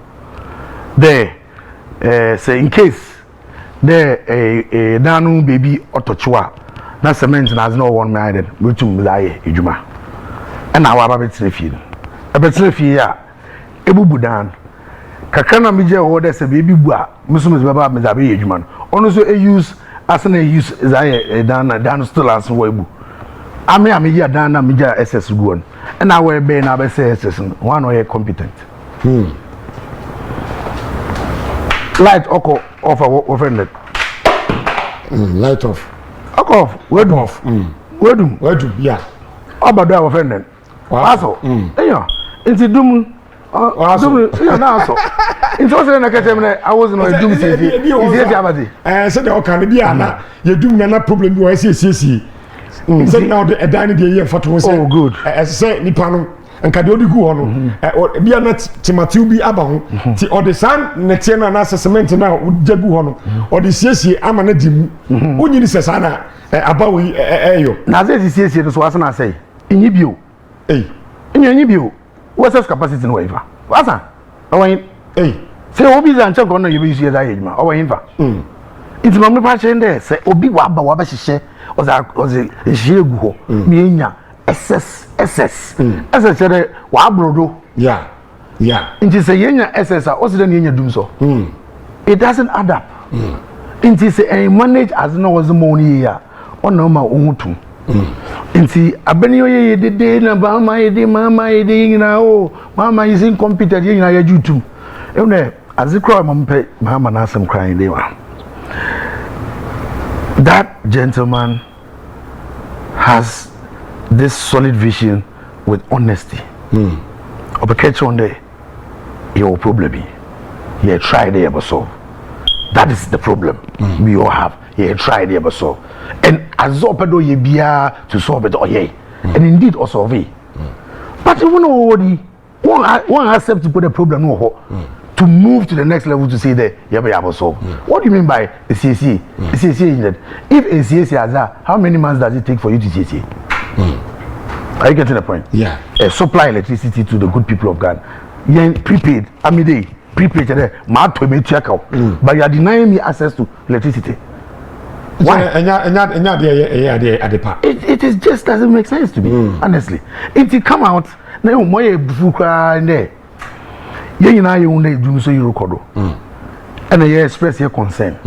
there say in case there a nanu baby otochwa na cement has no one minded wetum laye ejuma and our betre fie a betre fie a ebubu dan kakana mi je wo there say baby bu a musum be ba me da be ejuma no ono so e use as na use zaye dan still as wo ebu ame ya dan na mi ja ss go on and our be na be say ss one way competent light oko off a friend light off off word off word yeah abado our friend aso eyo inti dum dum ya na aso inti o se na kete me I was no dum se isi abadi se de o kan bi ana ye dum na problem bi o esi se now the dine the year for to say oh good say nipa no nka de odi gu ho no bia na timatu bi aba ho ti odi san ne tie na na cement na jagu ho no odi siesie ama na dimu onyini se sana aba wi eyo na ze siesie so asa na say inyi bio inyi bio what's capacity no ever wasa owen say obi za nche ko no yebi sie da yejuma owen fa it ma me pa chende say obi wa aba wa ba hihye oze hihye gu ho mi enya SS chere wa brodo yeah inti say yenya SS a osida ne yenya dum so it doesn't add up inti say manage as no was money ya ono ma onhutum inti abeni oye dede na ba mama yede nyina o mama is incompetent nyina ya jutum ene azikro mampe mama na asem crying dey wa that gentleman has this solid vision with honesty. Obekech one day, your problem. You try to ever solve. That is the problem we all have. You try to ever solve. And as opedo ye bia to solve it or ye. And indeed also solve it. But you know one accept to put a problem to move to the next level to say that you have solve. What do you mean by a CAC? A CAC if a CAC has that, how many months does it take for you to CAC? Are you getting the point? Yeah. Supply electricity to the good people of Ghana. You're prepaid. Prepaid today. But you are denying me access to electricity. Why? It is just doesn't make sense to me, honestly. It come out now more in there. You know you only do so you record. And you express your concern.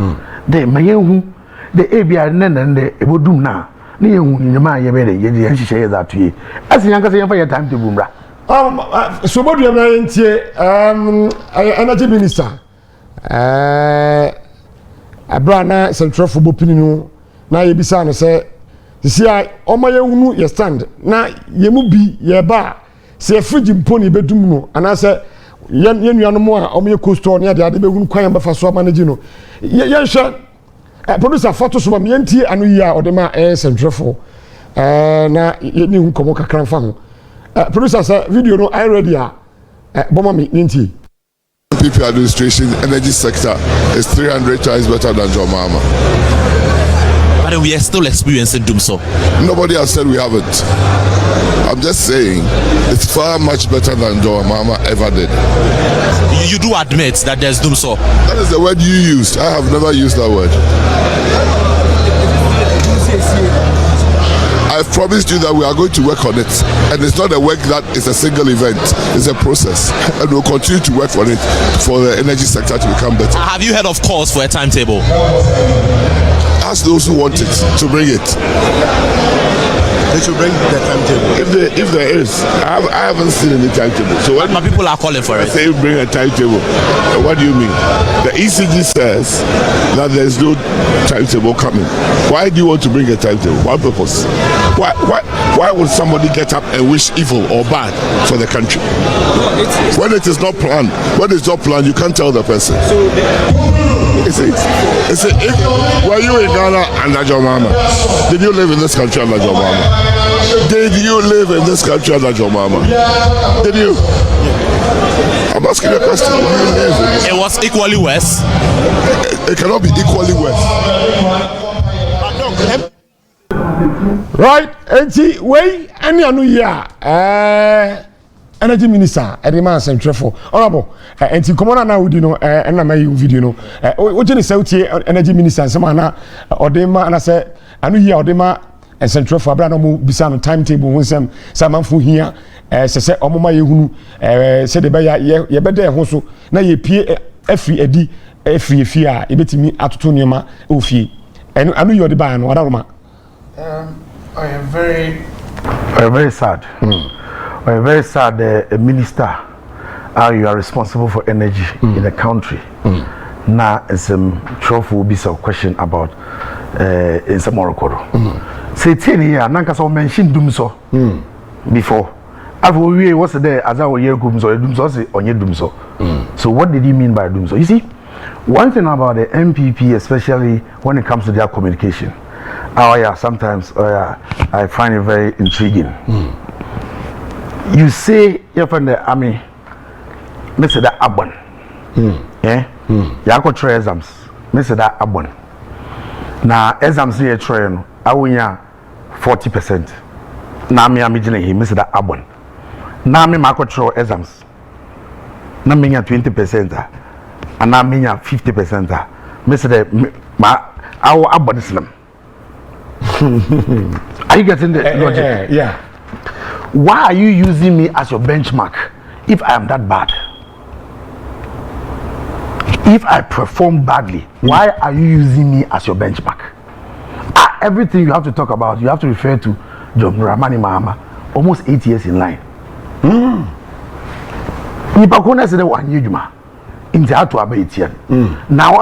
The mayen the ABI and the Ebodum now. Ni nyama ye bere ye de hihye that to ye asian ka say for your time to bumra so bodu am na ntie energy minister abrana central football pininu na ye bisa no say sia omo ye hunu ye stand na ye mu bi ye ba se frigi mponi bedum no ana say ye nuano mo a omo ye coastal ne ade be hunu kwan ba fa so manage no ye hwe producer photo so me ntie anu yi a odema centrefo na ni hu komo kakran fa ho producer say video no I ready a boma me ntie PP administration energy sector is 300 times better than John Mahama. but then we are still experiencing doom so. Nobody has said we haven't. I'm just saying it's far much better than John Mama ever did. You do admit that there's doom so. That is the word you used. I have never used that word. I've promised you that we are going to work on it, and it's not a work that is a single event, it's a process, and we'll continue to work on it for the energy sector to become better. Have you heard of calls for a timetable? Ask those who want it to bring it. They should bring the timetable. If there is, I haven't seen any timetable. So when people are calling for it, say bring a timetable, what do you mean? The ECG says that there's no timetable coming. Why do you want to bring a timetable? What purpose? Why would somebody get up and wish evil or bad for the country? When it is not planned, you can't tell the person. Were you in Ghana under John Mama? Did you live in this country under John Mama? Did you live in this country under John Mama? Did you? I'm asking a question. Did you live in this? It was equally worse. It cannot be equally worse. Right, enti wey any anu here energy minister Edema Centrefo honorable enti komona na wudi no na my video no o je ne sautie energy minister nsema na odema na se anu here odema Centrefo abra no mo bisa no timetable ho nsem samanfo hia se omoma yehunu se de be ye bede ho so na ye pie afri edi afri efie a ebetimi atoto niema ofie anu here odeba no wadaroma. I am very sad. I am very sad. A minister, you are responsible for energy in the country. Now, some trouble will be some question about in some Morocco. Say 10 years, Nanka mentioned doom so before. I've always was there as our year doom so on your doom so. So what did he mean by doom so? You see, one thing about the MPP, especially when it comes to their communication. Sometimes I find it very intriguing. You say you're from the army, Mr. that Abon. You got 3 exams, Mr. that Abon. Now, exams here train, I win 40%. Now, me, I'm Mr. that Abon. Now, me, I 3 exams. Now, me, 20%. And now, me, 50%. Mr. that our Abon Islam. Are you getting the logic? Yeah. Why are you using me as your benchmark if I am that bad? If I perform badly, why are you using me as your benchmark? Everything you have to talk about, you have to refer to John Ramani Mahama, almost 8 years in line. Nipakona said 1 year juma. Into how to abate here. Now,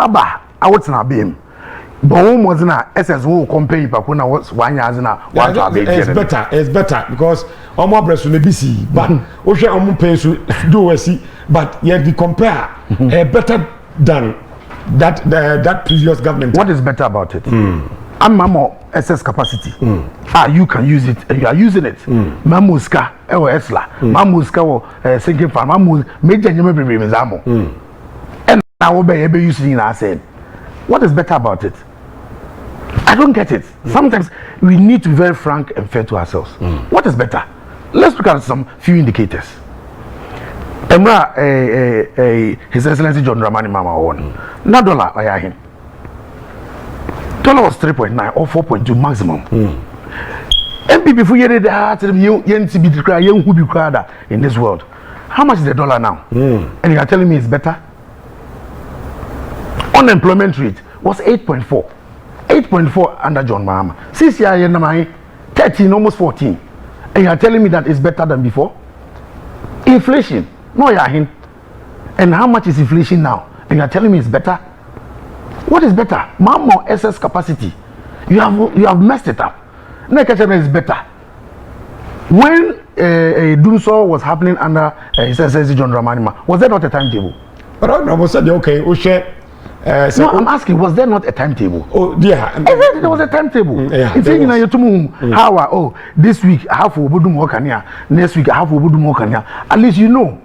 I was not being. But was na essence who compare Pakuna was 1 year na want to it's better because omo breast will be see but oshe omo pay so do we see but yet the compare better than that previous government. What is better about it? I'm more excess capacity. You can use it and you are using it. Mamuska or Esla, Mamuska or sinking farm, Mamus major nyame and now be using I said. What is better about it? I don't get it. Sometimes we need to be very frank and fair to ourselves. What is better? Let's look at some few indicators. Emra, His Excellency John Dramani Mama won. Na dollar, I him. Dollar was 3.9 or 4.2 maximum. MPP for year that you who be crowded in this world. How much is the dollar now? And you are telling me it's better? Unemployment rate was 8.4. 8.4 under John Mahama. 6 years, 13, almost 14. And you are telling me that it's better than before? Inflation. No, Yahin. And how much is inflation now? And you are telling me it's better? What is better? More excess capacity. You have messed it up. Nekachana is better. When Dunso was happening under His Excellency John Dramani, was there not a timetable? But I was said okay, no, I'm asking, was there not a timetable? Oh, yeah. There was a timetable. If you know, this week I have to do more kanya, next week I have to do more kanya. At least you know.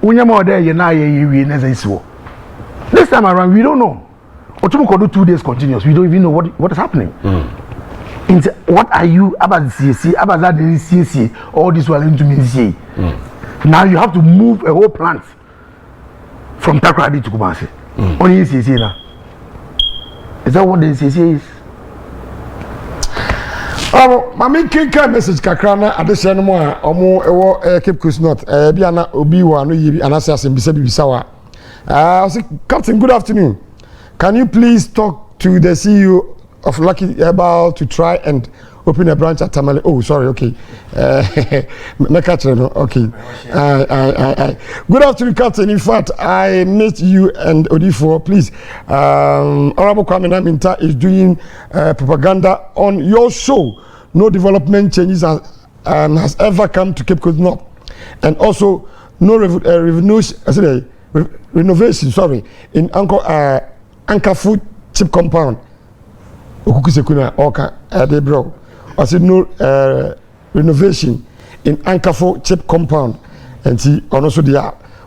When you're more there, you're not this time around, we don't know. do 2 days continuous. We don't even know what is happening. What are you about CC? About that CC? All this while into me. Now you have to move a whole plant from Takrady to Kumasi. Only CC now. Is that what the CC is? Mami kinka message kakrana adesha no mo a omo ewo Cape Coast North bia na obi wa no yiri anase asem bisa wa. I say, Captain, good afternoon. Can you please talk to the CEO of Lucky Herbal to try and open a branch at Tamale? Oh, sorry, okay. Okay. Good afternoon, Captain. In fact, I met you and Odifo. Please, Honorable Kwamena Mintah is doing propaganda on your show. No development changes has ever come to Cape Coast North. And also, no renovation, in Anchor Food Chip Compound. Okukusekuna Oka Adebro. I said no renovation in Anchor Food Chip Compound. And see, also the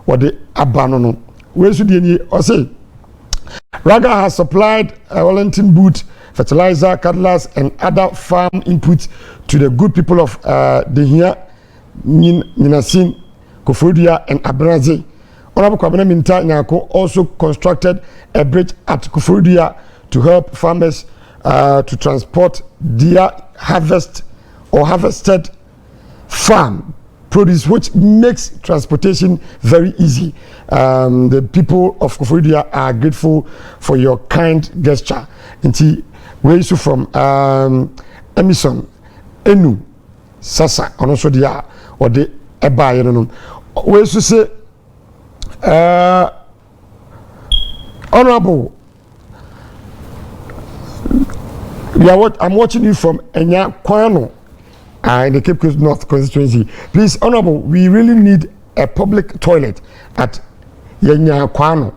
what the abandon. Where should you say? Raga has supplied Wellington boot, fertilizer, cutlass, and other farm inputs to the good people of Dehia, Ninasin, Kofodia, and Abraze. Honorable Kwamena Mintah Nyarku also constructed a bridge at Kofodia to help farmers to transport their harvested farm produce, which makes transportation very easy. The people of Kofodia are grateful for your kind gesture. Inti we issue from Emerson Enu Sasa and also the or the Eba we issue say Honorable, I'm watching you from Nyarku in the Cape Coast North Constituency. Please, Honorable, we really need a public toilet at Nyarku.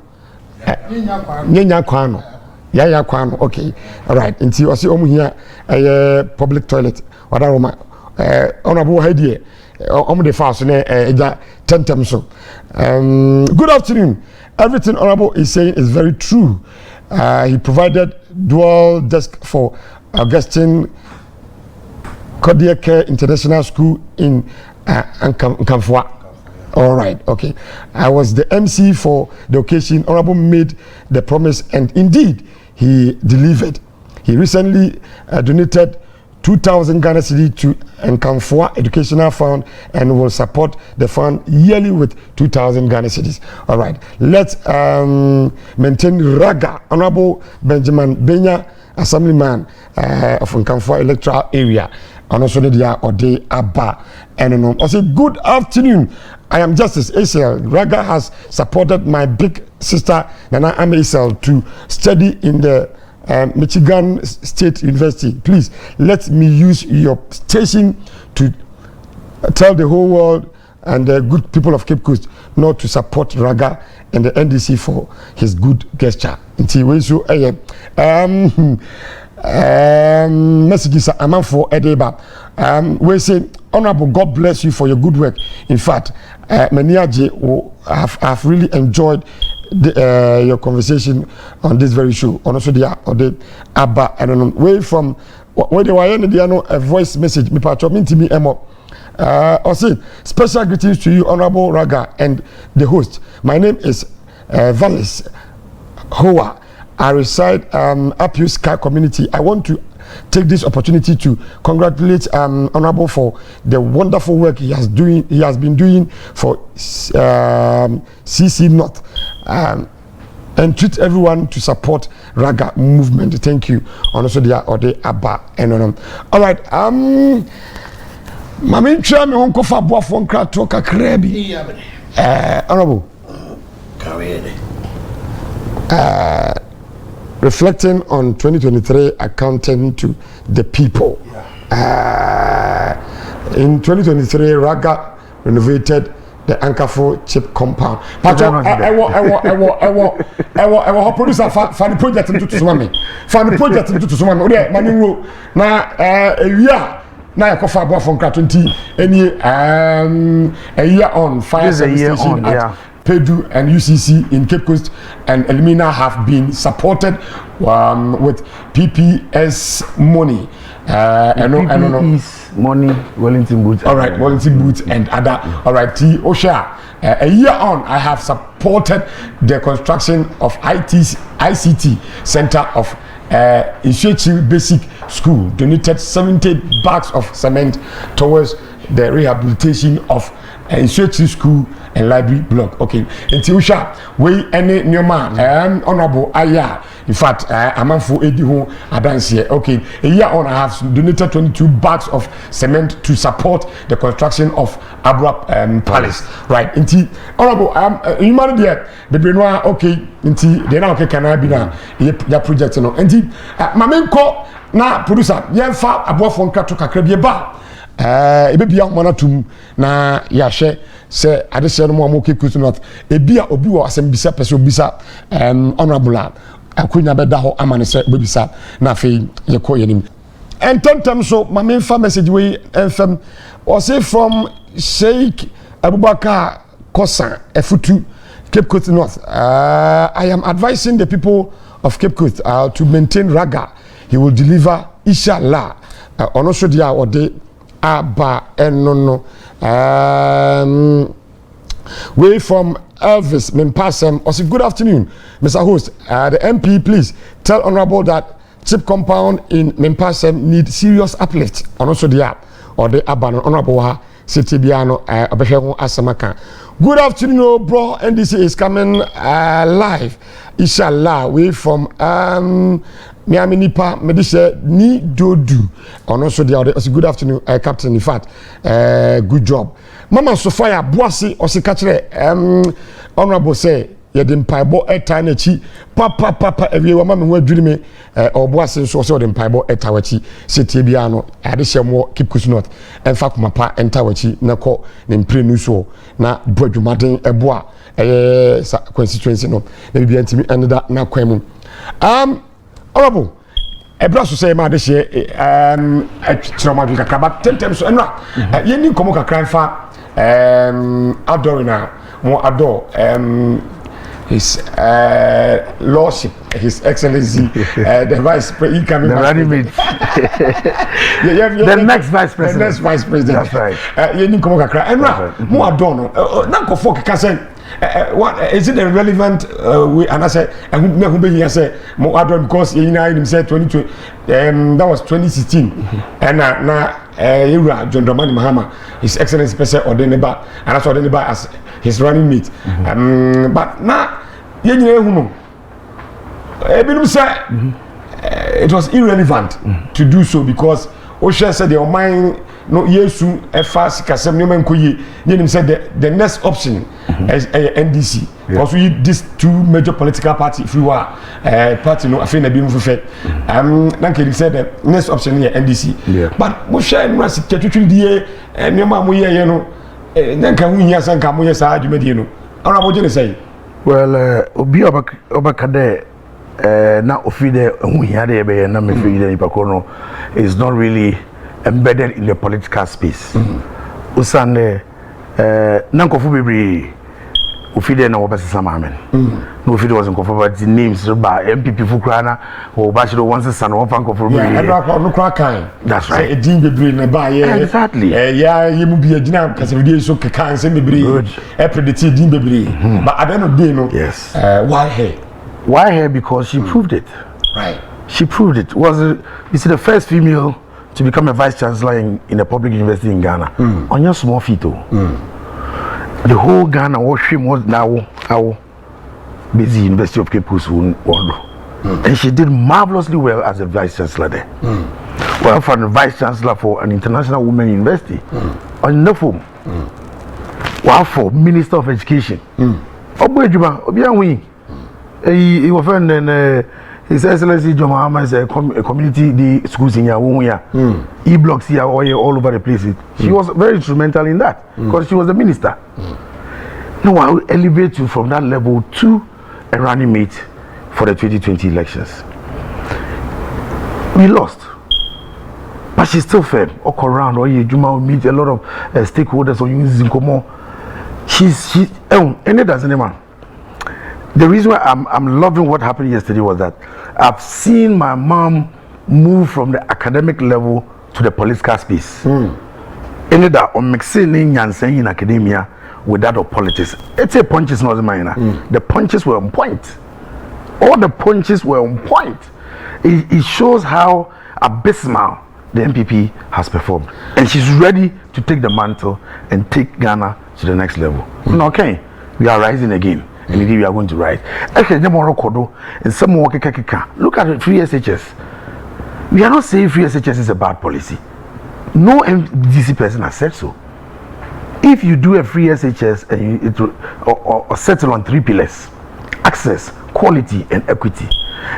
Nyarku. Okay, all right. Until I see here a public toilet. What are Honorable idea? The fast so. Good afternoon. Everything Honorable is saying is very true. He provided dual desk for Augustine Cardiac Care International School in Nkamfua. All right, okay. I was the MC for the occasion. Honorable made the promise, and indeed he delivered. He recently donated 2,000 Ghana cedi to Nkamfua Educational Fund and will support the fund yearly with 2,000 Ghana cedis. All right, let's maintain Raga. Honorable Benjamin Benya, Assemblyman of Nkamfua electoral area, and also the Ode Abba. And I say, good afternoon. I am Justice ACL. Raga has supported my big sister Nana Amesel to study in the Michigan State University. Please let me use your station to tell the whole world and the good people of Cape Coast not to support Raga and the NDC for his good gesture. Until we so messages are among for Edeba. We say, Honorable, God bless you for your good work. In fact, Maniaje have really enjoyed your conversation on this very show. On also the Abba, I don't know, way from where they were in a voice message. Me patch up me emo. Also, special greetings to you, Honorable Raga, and the host. My name is Valis Hoa. I reside up your Sky community. I want to take this opportunity to congratulate Honorable for the wonderful work he has been doing for CC North, and treat everyone to support Raga movement. Thank you. And also the Ode Abba and all right. Mami try me won kofa boa fo nkra to kakra bi. Honorable. Reflecting on 2023, accounting to the people. In 2023, Raga renovated the Ankafo chip compound. But I want producer for the project into Tsumami. For the project into Tsumami. Okay, Manu na na yakofa boa from 20 any a year on fire service station at Pedu and UCC in Cape Coast and Elmina have been supported with PPS money. PPE's money, Wellington boots. All right, Wellington boots and other. All right, T. Osha. A year on, I have supported the construction of ICT Center of Ishechi Basic School. Donated 70 bags of cement towards the rehabilitation of Ishechi School and library block. Okay, in Tiusha, we any new man, honorable Aya. In fact, I'm for Ediho Adansi. Okay, a year on, I have donated 22 bags of cement to support the construction of Abra Palace. Right, inti honorable, you man there, the Benoit. Okay, inti they now okay can I be now your project no. Inti, Mamenko na producer, yenfa abofo nka to kakra bi ba. Ebebia manatum na ya hye se adehye no mo Cape Coast North ebia obi wo asembisa pese obisa honorable akonya beda ho amane se obisa na afei yeko yenim ententem so mamenfa message we enfam or say from Sheikh Abubakar Kosan Efutu Cape Coast North. I am advising the people of Cape Coast to maintain raga. He will deliver inshallah onosho dia ode aba enono way from Elvis Mimpasem. Also, good afternoon, Mr. Host. The MP, please tell Honorable that chip compound in Mimpasem need serious uplift. Also, the app or the abandon Honorable City Biano Asamaka. Good afternoon, bro. NDC is coming live. Inshallah, way from Miami Nipa Medisha Ni Dodu. And also the other. Good afternoon, Captain. In fact, good job. Mama Sophia Boissy Osikatre honorable say ye dem paibo eta na chi papa ewie wa mama ho adwiri me or Boissy so say dem paibo eta wachi setie bia no ade hyemo Cape Coast North emfa komapa enta wachi na ko ne mpre nu so na boadwumaden ebo a constituency no na bibia ntimi enda na kwan mu honorable ebra so say ma de hye chiromadu kakra but tentem so enra yeni komo kakra mfa adorina mo adore his lordship, his excellency, the vice president, the next vice president. The next vice president. That's right. You need to come back. And more adore no. Now for Kasen. What is it relevant? And I said, and who be here say more adore because you know him said 2020. That was 2016. And now. John Dramani Mahama, His Excellency President Odeneba, and that's Odeneba as his running mate. But now, it was irrelevant to do so because Osha said the mind no yesu fast kasem no man koye him said the next option is NDC because we these two major political party if you are party no afei na bi mfefe then he said the next option here NDC but mo share no siketutwi die nyoma mo ye no then kan hu hia san kan mo ye sa adwumadi no ara mo je ne say well obi obaka de na ofide hu hia de be na me fi de ipako no is not really embedded in the political space. Usande nankofu bebre ofide na wobesa mamen. No ofide was inconformable the names ba MPP fukrana o ba shiro once son one fan conformable. No crack kind. That's right. Say edin bebre na ba ye. Exactly. Yeah, yemu bi agina kasafide so kekan se bebre. E predict edin bebre. But at the end of the day no. Yes. Why her? Why her? Because she proved it. Right. She proved it. Was you see the first female to become a vice chancellor in a public university in Ghana on your small feet. The whole Ghana was now our busy University of Cape Coast world. And she did marvelously well as a vice chancellor there. Well, for the vice chancellor for an international women university on the form. Well, for Minister of Education. He was friend His Excellency John Mahama is a community the schools in Yawoya, E-blocks here all over the place. She was very instrumental in that because she was the minister. Now I will elevate you from that level to a running mate for the 2020 elections. We lost, but she's still firm. Walk around, or Juma will meet a lot of stakeholders or using Komo. and it doesn't man. The reason why I'm loving what happened yesterday was that I've seen my mom move from the academic level to the political space. And that on mixing in academia with that of politics. It's a punches not minor. The punches were on point. All the punches were on point. It shows how abysmal the MPP has performed, and she's ready to take the mantle and take Ghana to the next level. Okay, we are rising again, and indeed we are going to rise. Actually, and some more look at the free SHS. We are not saying free SHS is a bad policy. No MDC person has said so. If you do a free SHS and it will, or settle on 3 pillars: access, quality, and equity,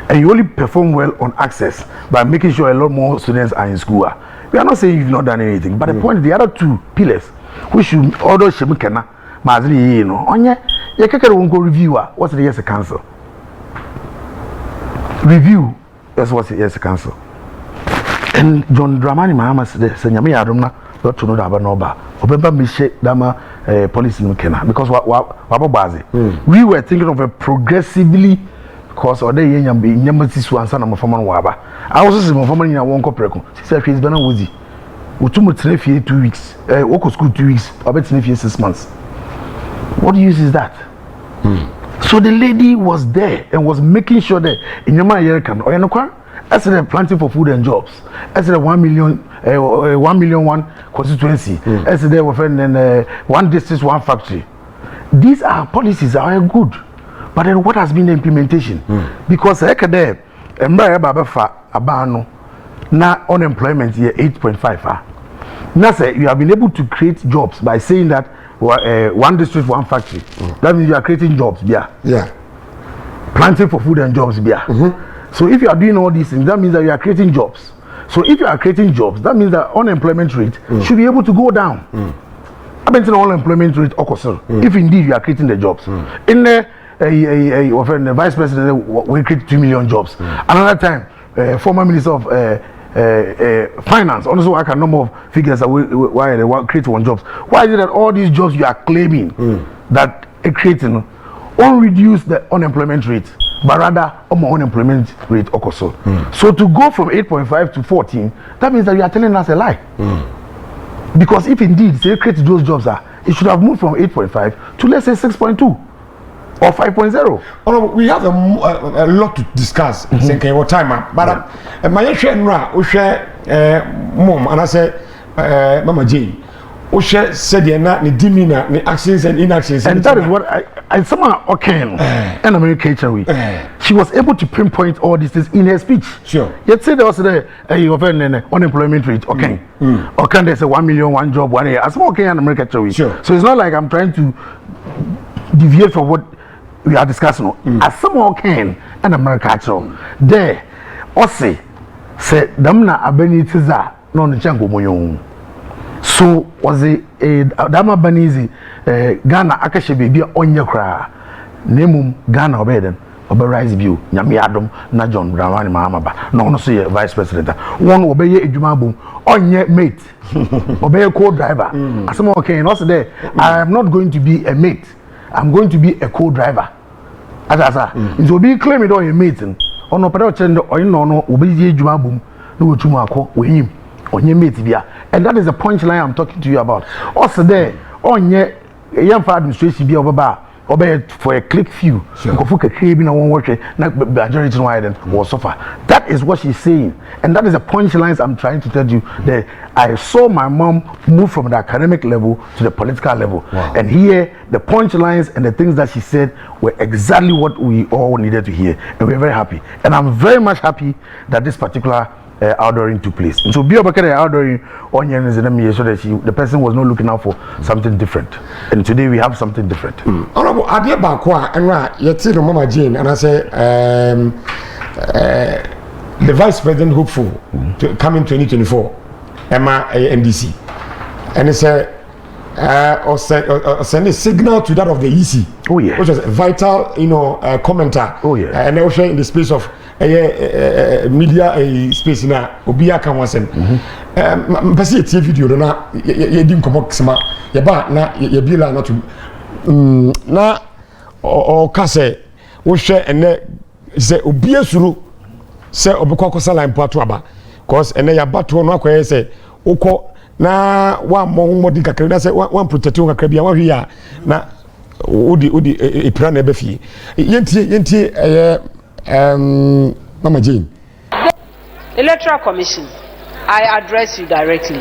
and you only perform well on access by making sure a lot more students are in school, we are not saying you've not done anything, but the point is the other 2 pillars which should order Shemukena Mazli, you know, on your won't go review what's the yes council review. That's what's the yes council. And John Dramani Mahama said, Senyami Adumna, not to know that Noba, Obeba Mishe Dama policy Mukena, because we were thinking of a progressively, because or they Yamati Swanson and Mofaman Waba. I was also Mofaman in a one copreco. She said she's been a woozy. Utumu Tenefi 2 weeks, Oko school 2 weeks, or bet Tenefi 6 months. What use is that? So the lady was there and was making sure that in Yama Yerkan or Yanokwa, as they're planting for food and jobs, as they're 1 million, 1 million one constituency, as they were friend 1 district, 1 factory. These are policies that are good, but then what has been the implementation? Because there, abano na unemployment here 8.5. Now say you have been able to create jobs by saying that 1 district, 1 factory. That means you are creating jobs, yeah. Planting for food and jobs, So if you are doing all these things, that means that you are creating jobs. So if you are creating jobs, that means that unemployment rate should be able to go down. I mean, the unemployment rate occurs if indeed you are creating the jobs. In the vice president, we create 2 million jobs. Another time, former minister of finance also work a number of figures that why they want create 1 jobs. Why is it that all these jobs you are claiming that are creating won't reduce the unemployment rate, but rather unemployment rate occurs? So to go from 8.5 to 14, that means that you are telling us a lie. Because if indeed they create those jobs, it should have moved from 8.5 to let's say 6.2. Or 5.0. Oh, we have a lot to discuss. What time? But my share mom and I say Mama Jane. Osha said you're not the demeanor, the actions and inactions. And that is what I somehow and American she was able to pinpoint all these things in her speech. Sure. Yet said there was the unemployment rate. Okay. Or can there's a 1 million 1 job 1 year. As more and American. Sure. So it's not like I'm trying to deviate from what we are discussing. As someone can and America there also say damna abeni tiza no nchango moyo. So was a dama banizi Ghana akashe baby onye kra nemum Ghana obeden rise view nyame adom na John Dramani Mahama ba no no so vice president one obeye edwuma bom onye mate obeye co-driver asemo okay no so there I am not going to be a mate, I'm going to be a co-driver. Asa it will be claiming on your mate on opera chendo oyin no obeye edwuma bom no wotumu akọ wenyim onye mate bia, and that is the punchline I'm talking to you about. Also there onye yamfa administration bia obaba obey for a click few kofuka krebi na won work na majority no then will suffer. That is what she's saying, and that is the punchlines I'm trying to tell you that I saw my mom move from the academic level to the political level. And here the punchlines and the things that she said were exactly what we all needed to hear, and we're very happy, and I'm very much happy that this particular outdooring took place. And so be able to outdooring onion is so that the person was not looking out for something different, and today we have something different. Honorable Adia Bakwa and Yeti Mama Jane, and I say the vice president hopeful to come in 2024 Emma NDC, and it's or send a signal to that of the EC, which is a vital commenter, and also in the space of media space na obia kan wasem pese tie video na ye di nkomo sema ye ba na ye bila na to na o kase wo hwe ene se obi asuru se obekọ kosa line po aba cause ene ya bato no akoye se ukọ na wa mmodi kakra na se wa protect wo kakra bia wa hwe ya na odi epira na ebe fie yentie Mama Jane. Electoral Commission, I address you directly.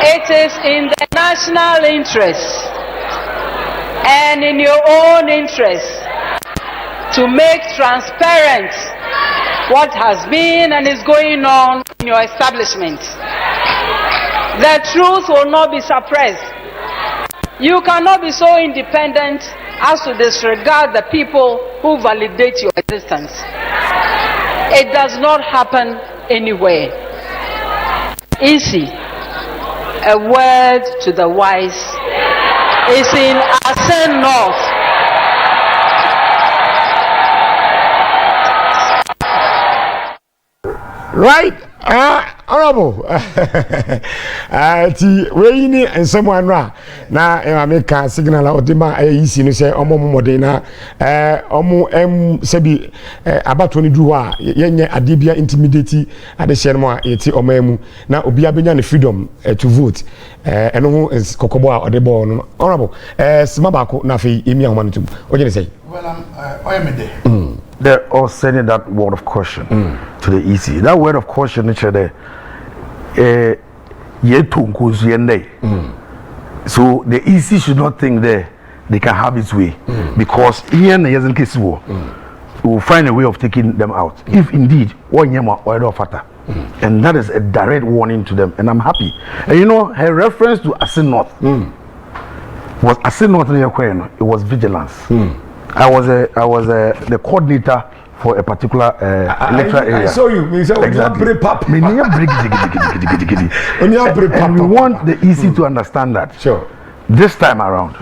It is in the national interest and in your own interest to make transparent what has been and is going on in your establishment. The truth will not be suppressed. You cannot be so independent as to disregard the people who validate your existence. It does not happen anywhere. Easy. A word to the wise is in Ascend North. Right, honorable. Ti we ni ensem anra na America signal odima yisi no se omo modern na omo sebi abato ni du a yenye adebia intimidate adehye no a yeti omamu na obi abenya ne freedom to vote eno ho kokobo a odebo no honorable sima bako na fe emi ahoma no tum ogene say well they're all sending that word of caution to the EC. That word of caution, so the EC should not think they can have its way because here in the case war, we will find a way of taking them out. If indeed one yema or fata, and that is a direct warning to them. And I'm happy. And you know, her reference to Ascend North was Ascend North in your it was vigilance. I was the coordinator for a particular electoral area. I saw you. Exactly. And we want the EC to understand that. Sure. This time around,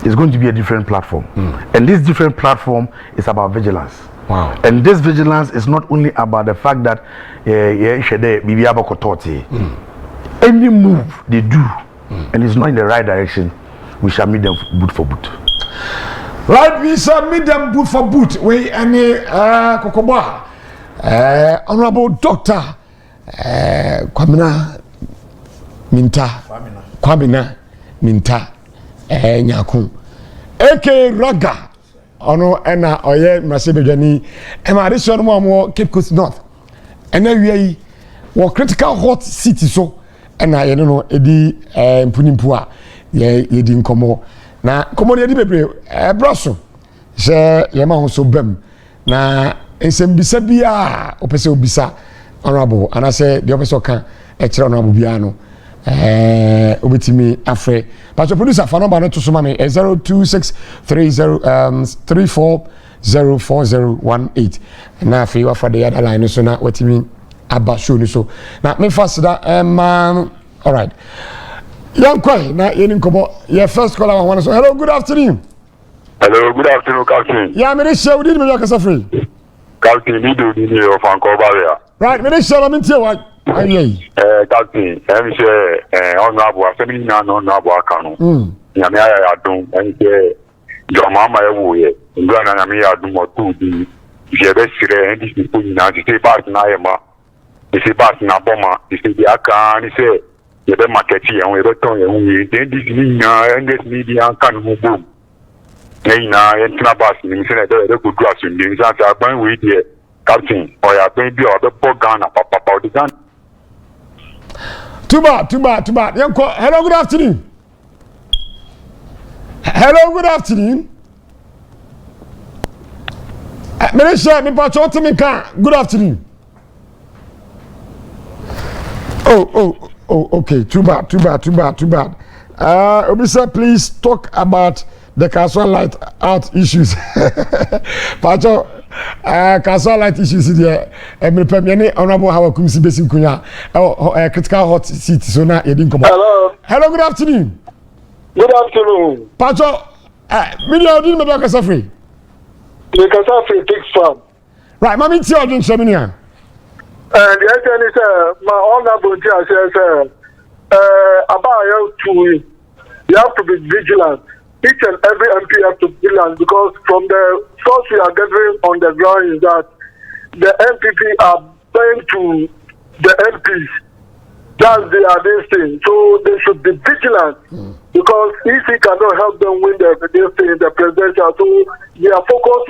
it's going to be a different platform. And this different platform is about vigilance. Wow. And this vigilance is not only about the fact that any move they do and it's not in the right direction, we shall meet them boot for boot. Right, we submit them boot for boot. We any Kokoba, Honorable Doctor Kwamena Mintah, Nyarku, AK Raga, Ono ena oye Masebejani, Emadison more Cape Coast North, and then we were critical hot city so, and I don't know Edi Punimpua, ye didn't come. Na komo ye di bebre braso se ye ma ho so bam na ensem bisa bia opese obisa honorable ana se de opese oka e kire honorable bia no obetimi afre but producer fa number no to so ma me 026303404018 na afi wa fa the other line so na watimi aba show ni so na me fast da all right. Young Kwai, now you come your first caller. I want to say hello, good afternoon. Hello, good afternoon, Captain. Yeah, me this show did me your free. Captain, you do your fan call barrier. Right, me this show I'm into what? Captain, I'm say honorable, honorable Kanu. Nyame ya dum, and say your mama ewo Ngana nyame ya dum otu di. Je be sire and these people na say pass na yema. Say pass na boma, say di aka ni say you be market here, we be turn you. Then this and this media can move boom. Hey na, and Knabas, you say that they could grass in the inside. I'm going with you, Captain, or you're going to be the poor Ghana, Papa, the gun. Too bad. Hello, good afternoon. Hello, good afternoon. Malaysia, me patrol me car. Good afternoon. Oh, okay. Too bad. Obisa, please talk about the Castle Light out issues. Pacho, Castle Light issues here. Me honorable how kumsi basic kunya. Critical hot seat. So now you didn't come. Hello, good afternoon. Good afternoon. Pacho, media didn't make a free. Because I feel big farm. Right, Mammy Tio didn't show me here. And the other is my honorable judge says about you have to be vigilant. Each and every MP has to be vigilant because from the source we are gathering on the ground is that the MPP are paying to the MPs. That's this thing. So they should be vigilant because if he cannot help them win the presidential, so their focus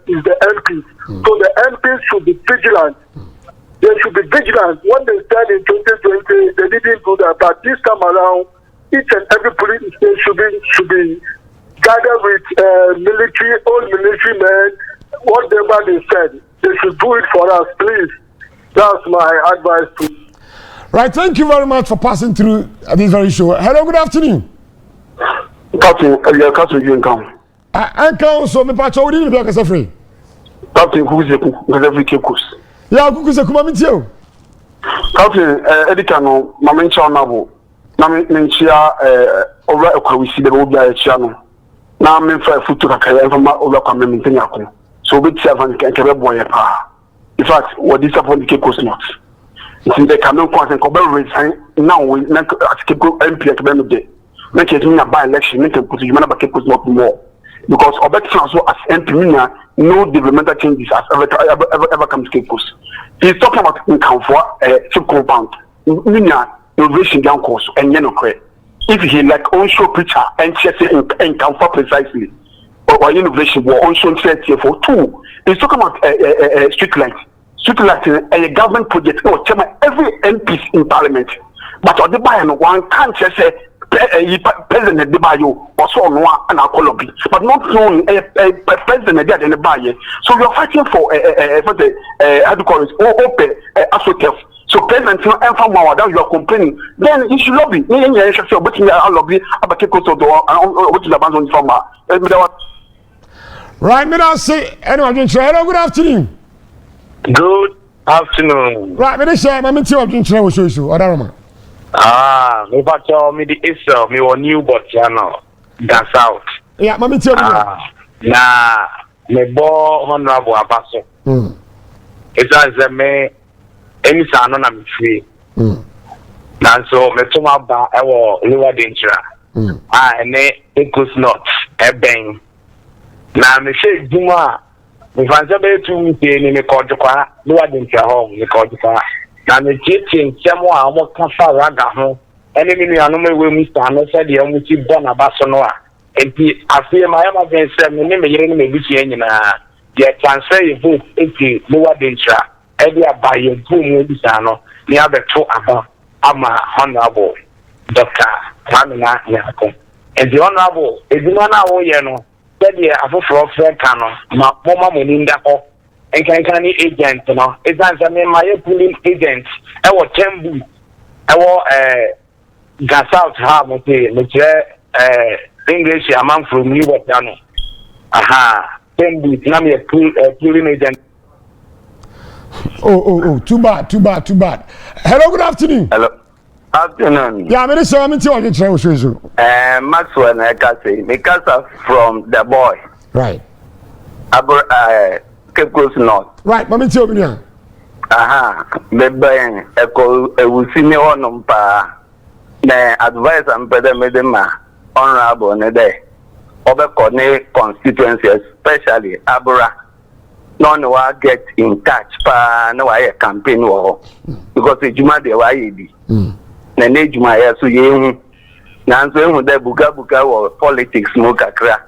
is the MPs. So the MPs should be vigilant. They should be vigilant. When they started in 2020, they didn't do that. But this time around, each and every police station should be gathered with old military men. Whatever they said, they should do it for us, please. That's my advice to you. Right, thank you very much for passing through this very show. Hello, good afternoon. Captain, you come. Uncle, so me Pacho, we didn't be a free. Captain, who is the Cape Coast? Yeah, who is a Kumamitio? Captain, Edicano, Mamencha Nabo, Namencia, over a Kwisi, the Obia channel. Now I'm in for a foot to a career from my over Nyarku. So we have an incredible. In fact, what disappointed Cape Coast North. Since the Cameroon Conference, now we make a Cape Coast MP at the end of the day. Make it a by election, make a position about Cape Coast North more. Because Obek Transfer as MP, no developmental changes has ever come to Cape Coast. He's talking about income for a sub-compound. Innovation down course and credit. If he like onshore preacher and chess income for precisely, or innovation or onshore here for two, he's talking about street light. Street light is a government project or every MP in parliament. But on the buy one can't just say President Debayo or so on one and our but not knowing a president in the buy. So you're fighting for how to call it open assoc. So President and from our that you are complaining, then you should lobby. You should lobby about Cape Coast which is abandoned from right, me now say anyone can try. Hello, good afternoon. Good afternoon. Right, me say my Mintah of the channel show you. Odaroma. Me bacho me the Israel me one new but channel dance out. Yeah, my Mintah. Na me bo honorable abaso. It's as me any sano na me free. Na so me tuma ba ewo lower danger. Ene Cape Coast North eben. Na me she duma me fanza be tu mi ni me kodukwa lower danger home me kodukwa. Na me tietie nsemo a mo ka fa raga ho ene mi nuanu me we Mr. no said ye mo ti bo na baso no a enti afie ma ya ma ven se me ne me yere ne me bisi anyina ye transfer ye vote enti lower danger e dia ba ye boom we bisa no ni abeto aba ama honorable Dr. Kwamena Nyarku enti honorable eduma na wo ye no said ye afoforo fe ka no ma mo ninda ho and agent, no, it's answer me my pulling agent. I was Tembu, I was gas out have English among from New York. Aha, Tembu, Nami pulling agent. Oh, too bad. Hello, good afternoon. Hello. Afternoon. Yeah, I'm so I'm into the trail show. Maxwell Nekase, Mikasa from the boy. Right. Cape Coast North. Right, Mami Tio. Aha, bebe eko me on pa na advice and better medema honorable ne de obe constituency especially Abura no wa get in touch pa no wa campaign wo because ejuma de wa yedi na ejuma ya so ye na nso ehu de buga wo politics no kakra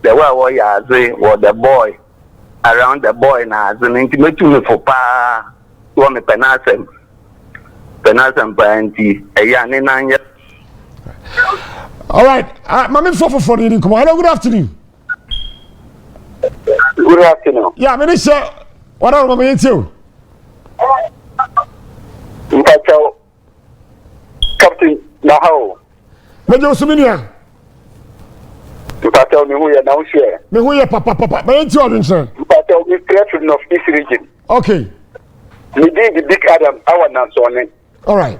the way ya ze wo the boy around the boy na as an intimate for pa to me penasem panti eya ne nanya. All right, mami for the come. Hello, good afternoon. Good afternoon. Yeah, me say what are mami you? Captain Nahao. Me jo suminia. Mpatao me huya na ushare. Me huya papa. Me enti odin sir. Mpatao me creation of this region. Okay. Me did the big Adam our na all right.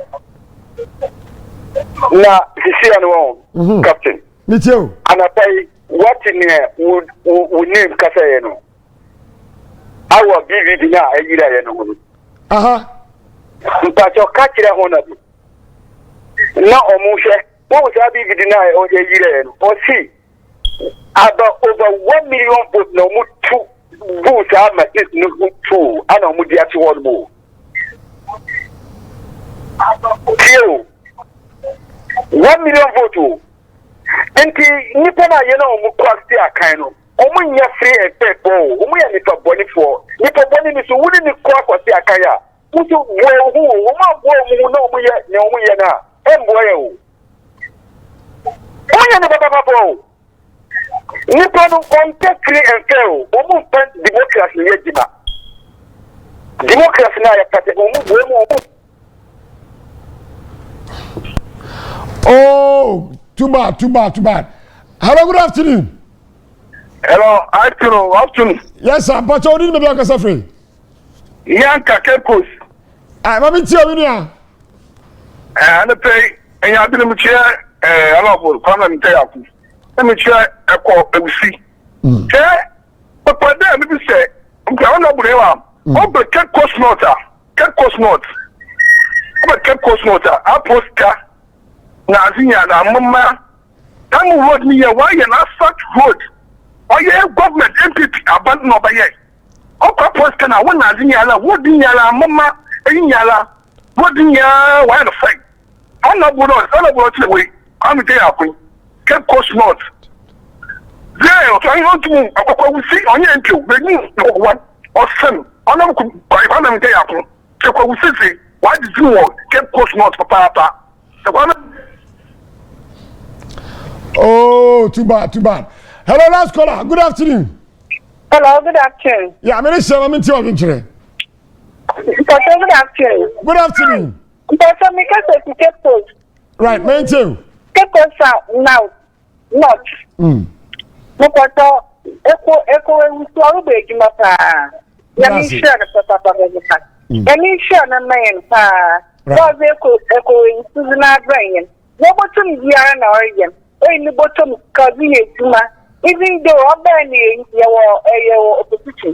Na sisi anu Captain. Me too. And I pay what in here would name Casayano. Our BV now, a year. But your catch that one of no omushe. What was I be denied on a year or see? About over 1 million votes, no more 2 votes. I have my no 2. I don't need to one more. Kill 1 million votes. And Nipana, you know, Mukasti Akano. Omu ya free and pay ball. Omu ya nipa boni for. Nipa boni ni so wouldn't ni kwa kwa si akaya. Mutu wo uma bo mu no mu ya ne omu ya na. Emboye o. Omu ya ni baba bo. Nipa no konte free and pay o. Omu pen democracy ye jima. Democracy na ya pate omu bo mu. Oh, too bad. Hello, good afternoon. Hello, afternoon. Yes, sir. But you didn't make a free. Yanka Cape Coast. I'm a here. And I pay, and I didn't chair a lot of Kwamena. Let me chair a call MC. But by then, let me say, I'm going to Cape Coast North. Cape Coast North. Cape Coast North. I post Nazinya na mama. Tamu road me why you not such road. Or your government entity abandon over here. Oka post kana one Nazinya la wodinya la mama enyala wodinya why the fight. I'm not the way. I'm there. Cape Coast North. There, trying not to move. I see on your entry. Beginning one or some. I'm not going to there. So we see why did you want Cape Coast North for Papa? Oh, too bad. Hello, last caller. Good afternoon. Hello, good afternoon. Yeah, I'm in today. Good afternoon. Good afternoon. Cape Coast. Right, me too. Cape Coast now, not. Echo, we saw a big mapa. Let me share the papa. Let me share the man. Because echoing Susan Brain. What bottom year in Oregon? In the bottom, cousin, even though I'm banning your opposition.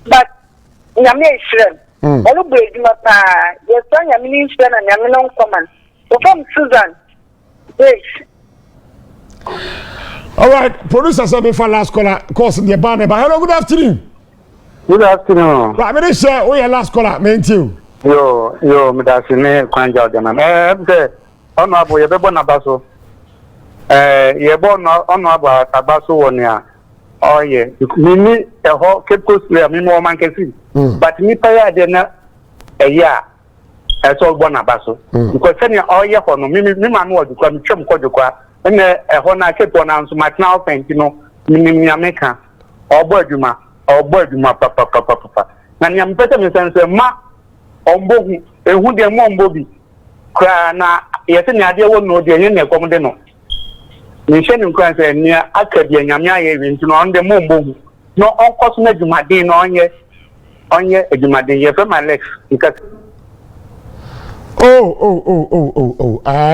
But Yamishan, all break mapa, your son, Yamishan, and Yaminon command. From Susan. All right, producer said before last caller, course in the banner. But hello, good afternoon. Good afternoon. Right, me share we last caller, me too. Yo, Medasine Kwanja Dana. Say, honorable, you be born abaso. You born honorable abaso one ya. Oh yeah, me a whole Cape Coast player, me more man can see. But me pay dena a year. As all born abaso. Because senior all year for no, me man was because chum kodukwa. And a honor kept on answer my now paint, you know, me America or Birduma papa. And I'm better than ma. Ombogu ehu de mo mbobi kra na yete ne ade wo no de ne kom de no ni hye ni kran se ne akabia nyame aye wi nti no on de mo mbogu no onkoso na dwumaden no onye adwumaden ye from Alex because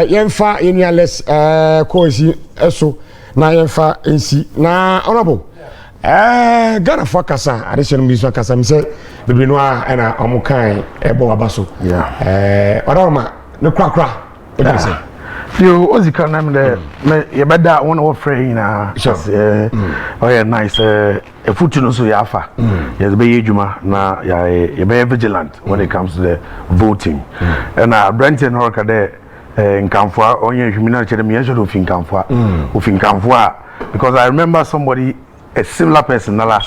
yemfa yeni Alex koisi eso na yemfa ensi na honorable Ghana for kasa addition bi so kasa mi se bebre no a na omukan ebo abaso odorma ne kwakra o dey say yo ozika na me ye beda won wo free na oh yeah nice efutu no so ya afa yes be yedwuma na ye be vigilant when it comes to the voting and Brenton Horka there nkamfo onye hwimina chere me yesho ofinkamfo because I remember somebody a similar person nala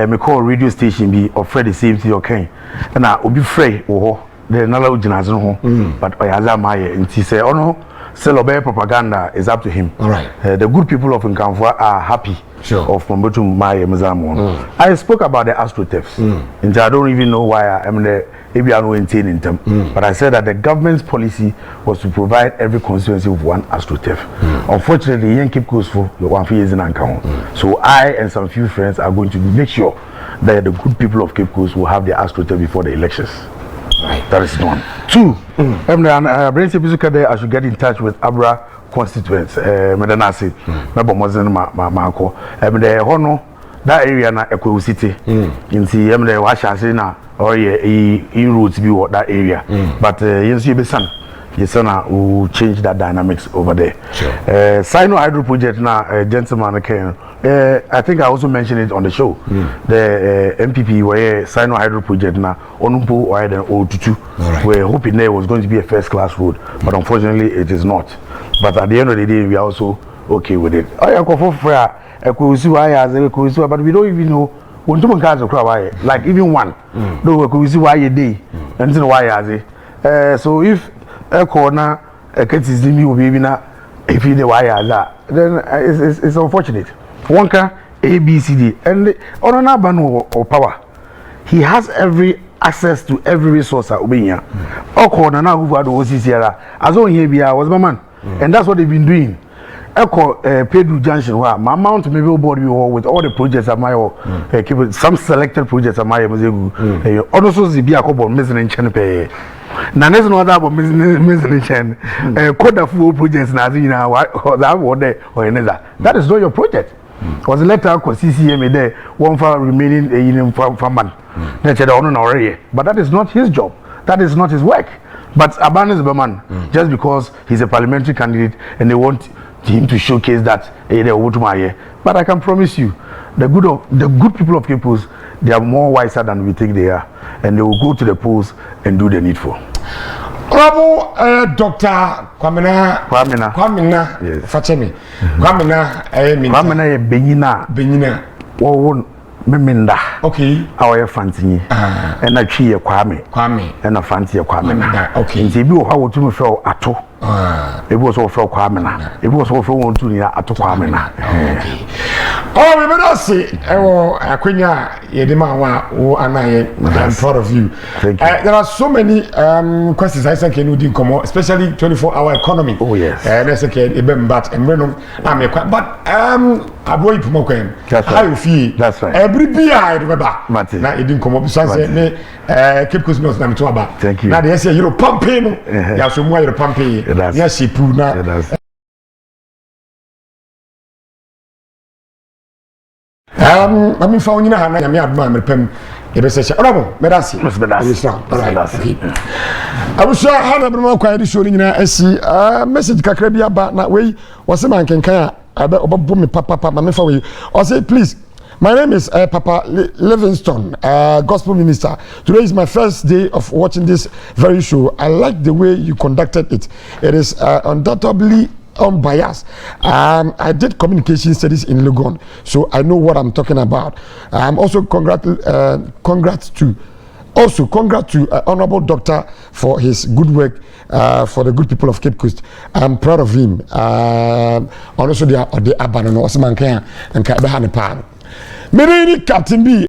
me call radio station be offer the same thing okay and obi frey wo the nala ujinazo ho but oyaza maye nti say ono still obey propaganda is up to him. All right. The good people of Nkamfwa are happy of Mambotum Maye Mzamo. I spoke about the astroturfs. And I don't even know why I'm the ABR in them. But I said that the government's policy was to provide every constituency with one astroturf. Unfortunately, Yen Cape Coast for the 1 years in account. So I and some few friends are going to make sure that the good people of Cape Coast will have their astroturf before the elections. Right. That is one. Two, I should get in touch with Abra constituents medanase mebo mozen ma ko emde ho no that area na Ekwewu city nti emde wa shase na or ye roads bi what that area but yensu ye be san Yesana will change that dynamics over there. Sure. Sino Hydro project now, gentleman, I think I also mentioned it on the show. The MPP where Sino Hydro project now, Onumpo or then O22, we're hoping there was going to be a first-class road, but unfortunately it is not. But at the end of the day, we are also okay with it. But we don't even know. Like even one, though we see why a day, and why so if a corner a cat is the new baby now, if you the wire that, then it's unfortunate. One can A, B, C, D, and on an bano or power, he has every access to every resource at Ubenya. Or corner now who had the OCC, as only here I was my man, and that's what they've been doing. Echo Pedro Junction, where my mount maybe body with all the projects at my some selected projects at my also the Biacobo missing in Chenepe. Nanes no other missing in Chen, code of full projects Nazina, or that one day or another. That is not your project. Was a letter called CCMA there, one for remaining in from man. But that is not his job, that is not his work. But Aban is a man just because he's a parliamentary candidate and they want him to showcase that but I can promise you the good people of Cape Coast, they are more wiser than we think they are, and they will go to the polls and do the needful. Honorable Dr. Kwamena, yes. Fachemi. Kwamena Benina. Meminda. Okay. Our fancy. And I cheer Kwame. And a fancy Kwame. Okay. And they do how to me feel at all. It was all for Kwamena. It was all for one to near at Kwamena. Okay. Oh, we better say, Aquina, Yedema, and I'm proud of you. Thank you. There are so many questions I think you didn't come, especially 24-hour economy. Oh, yes. That's okay, but I'm a but I boy Pumokem. How you feel? That's right. Every beer I remember. Now it didn't come up. So I said, Cape Coast North Constituency. Thank you. Now they say you're pumping. Yeah, so more you're pumping. Yes, she proved that. I mean, found you now. I'm not paying. It is a honorable. Medasi. I was sure how the quite showing in a message Kakrabia about that way. Was a man can I bet about me, Papa, my for you. Or say, please. My name is Papa Livingston, gospel minister. Today is my first day of watching this very show. I like the way you conducted it. It is undoubtedly unbiased. I did communication studies in Legon, so I know what I'm talking about. I'm also congrats to Honorable Doctor for his good work for the good people of Cape Coast. I'm proud of him. Also the Abano Osman and Kabahane Pan. Many Captain B.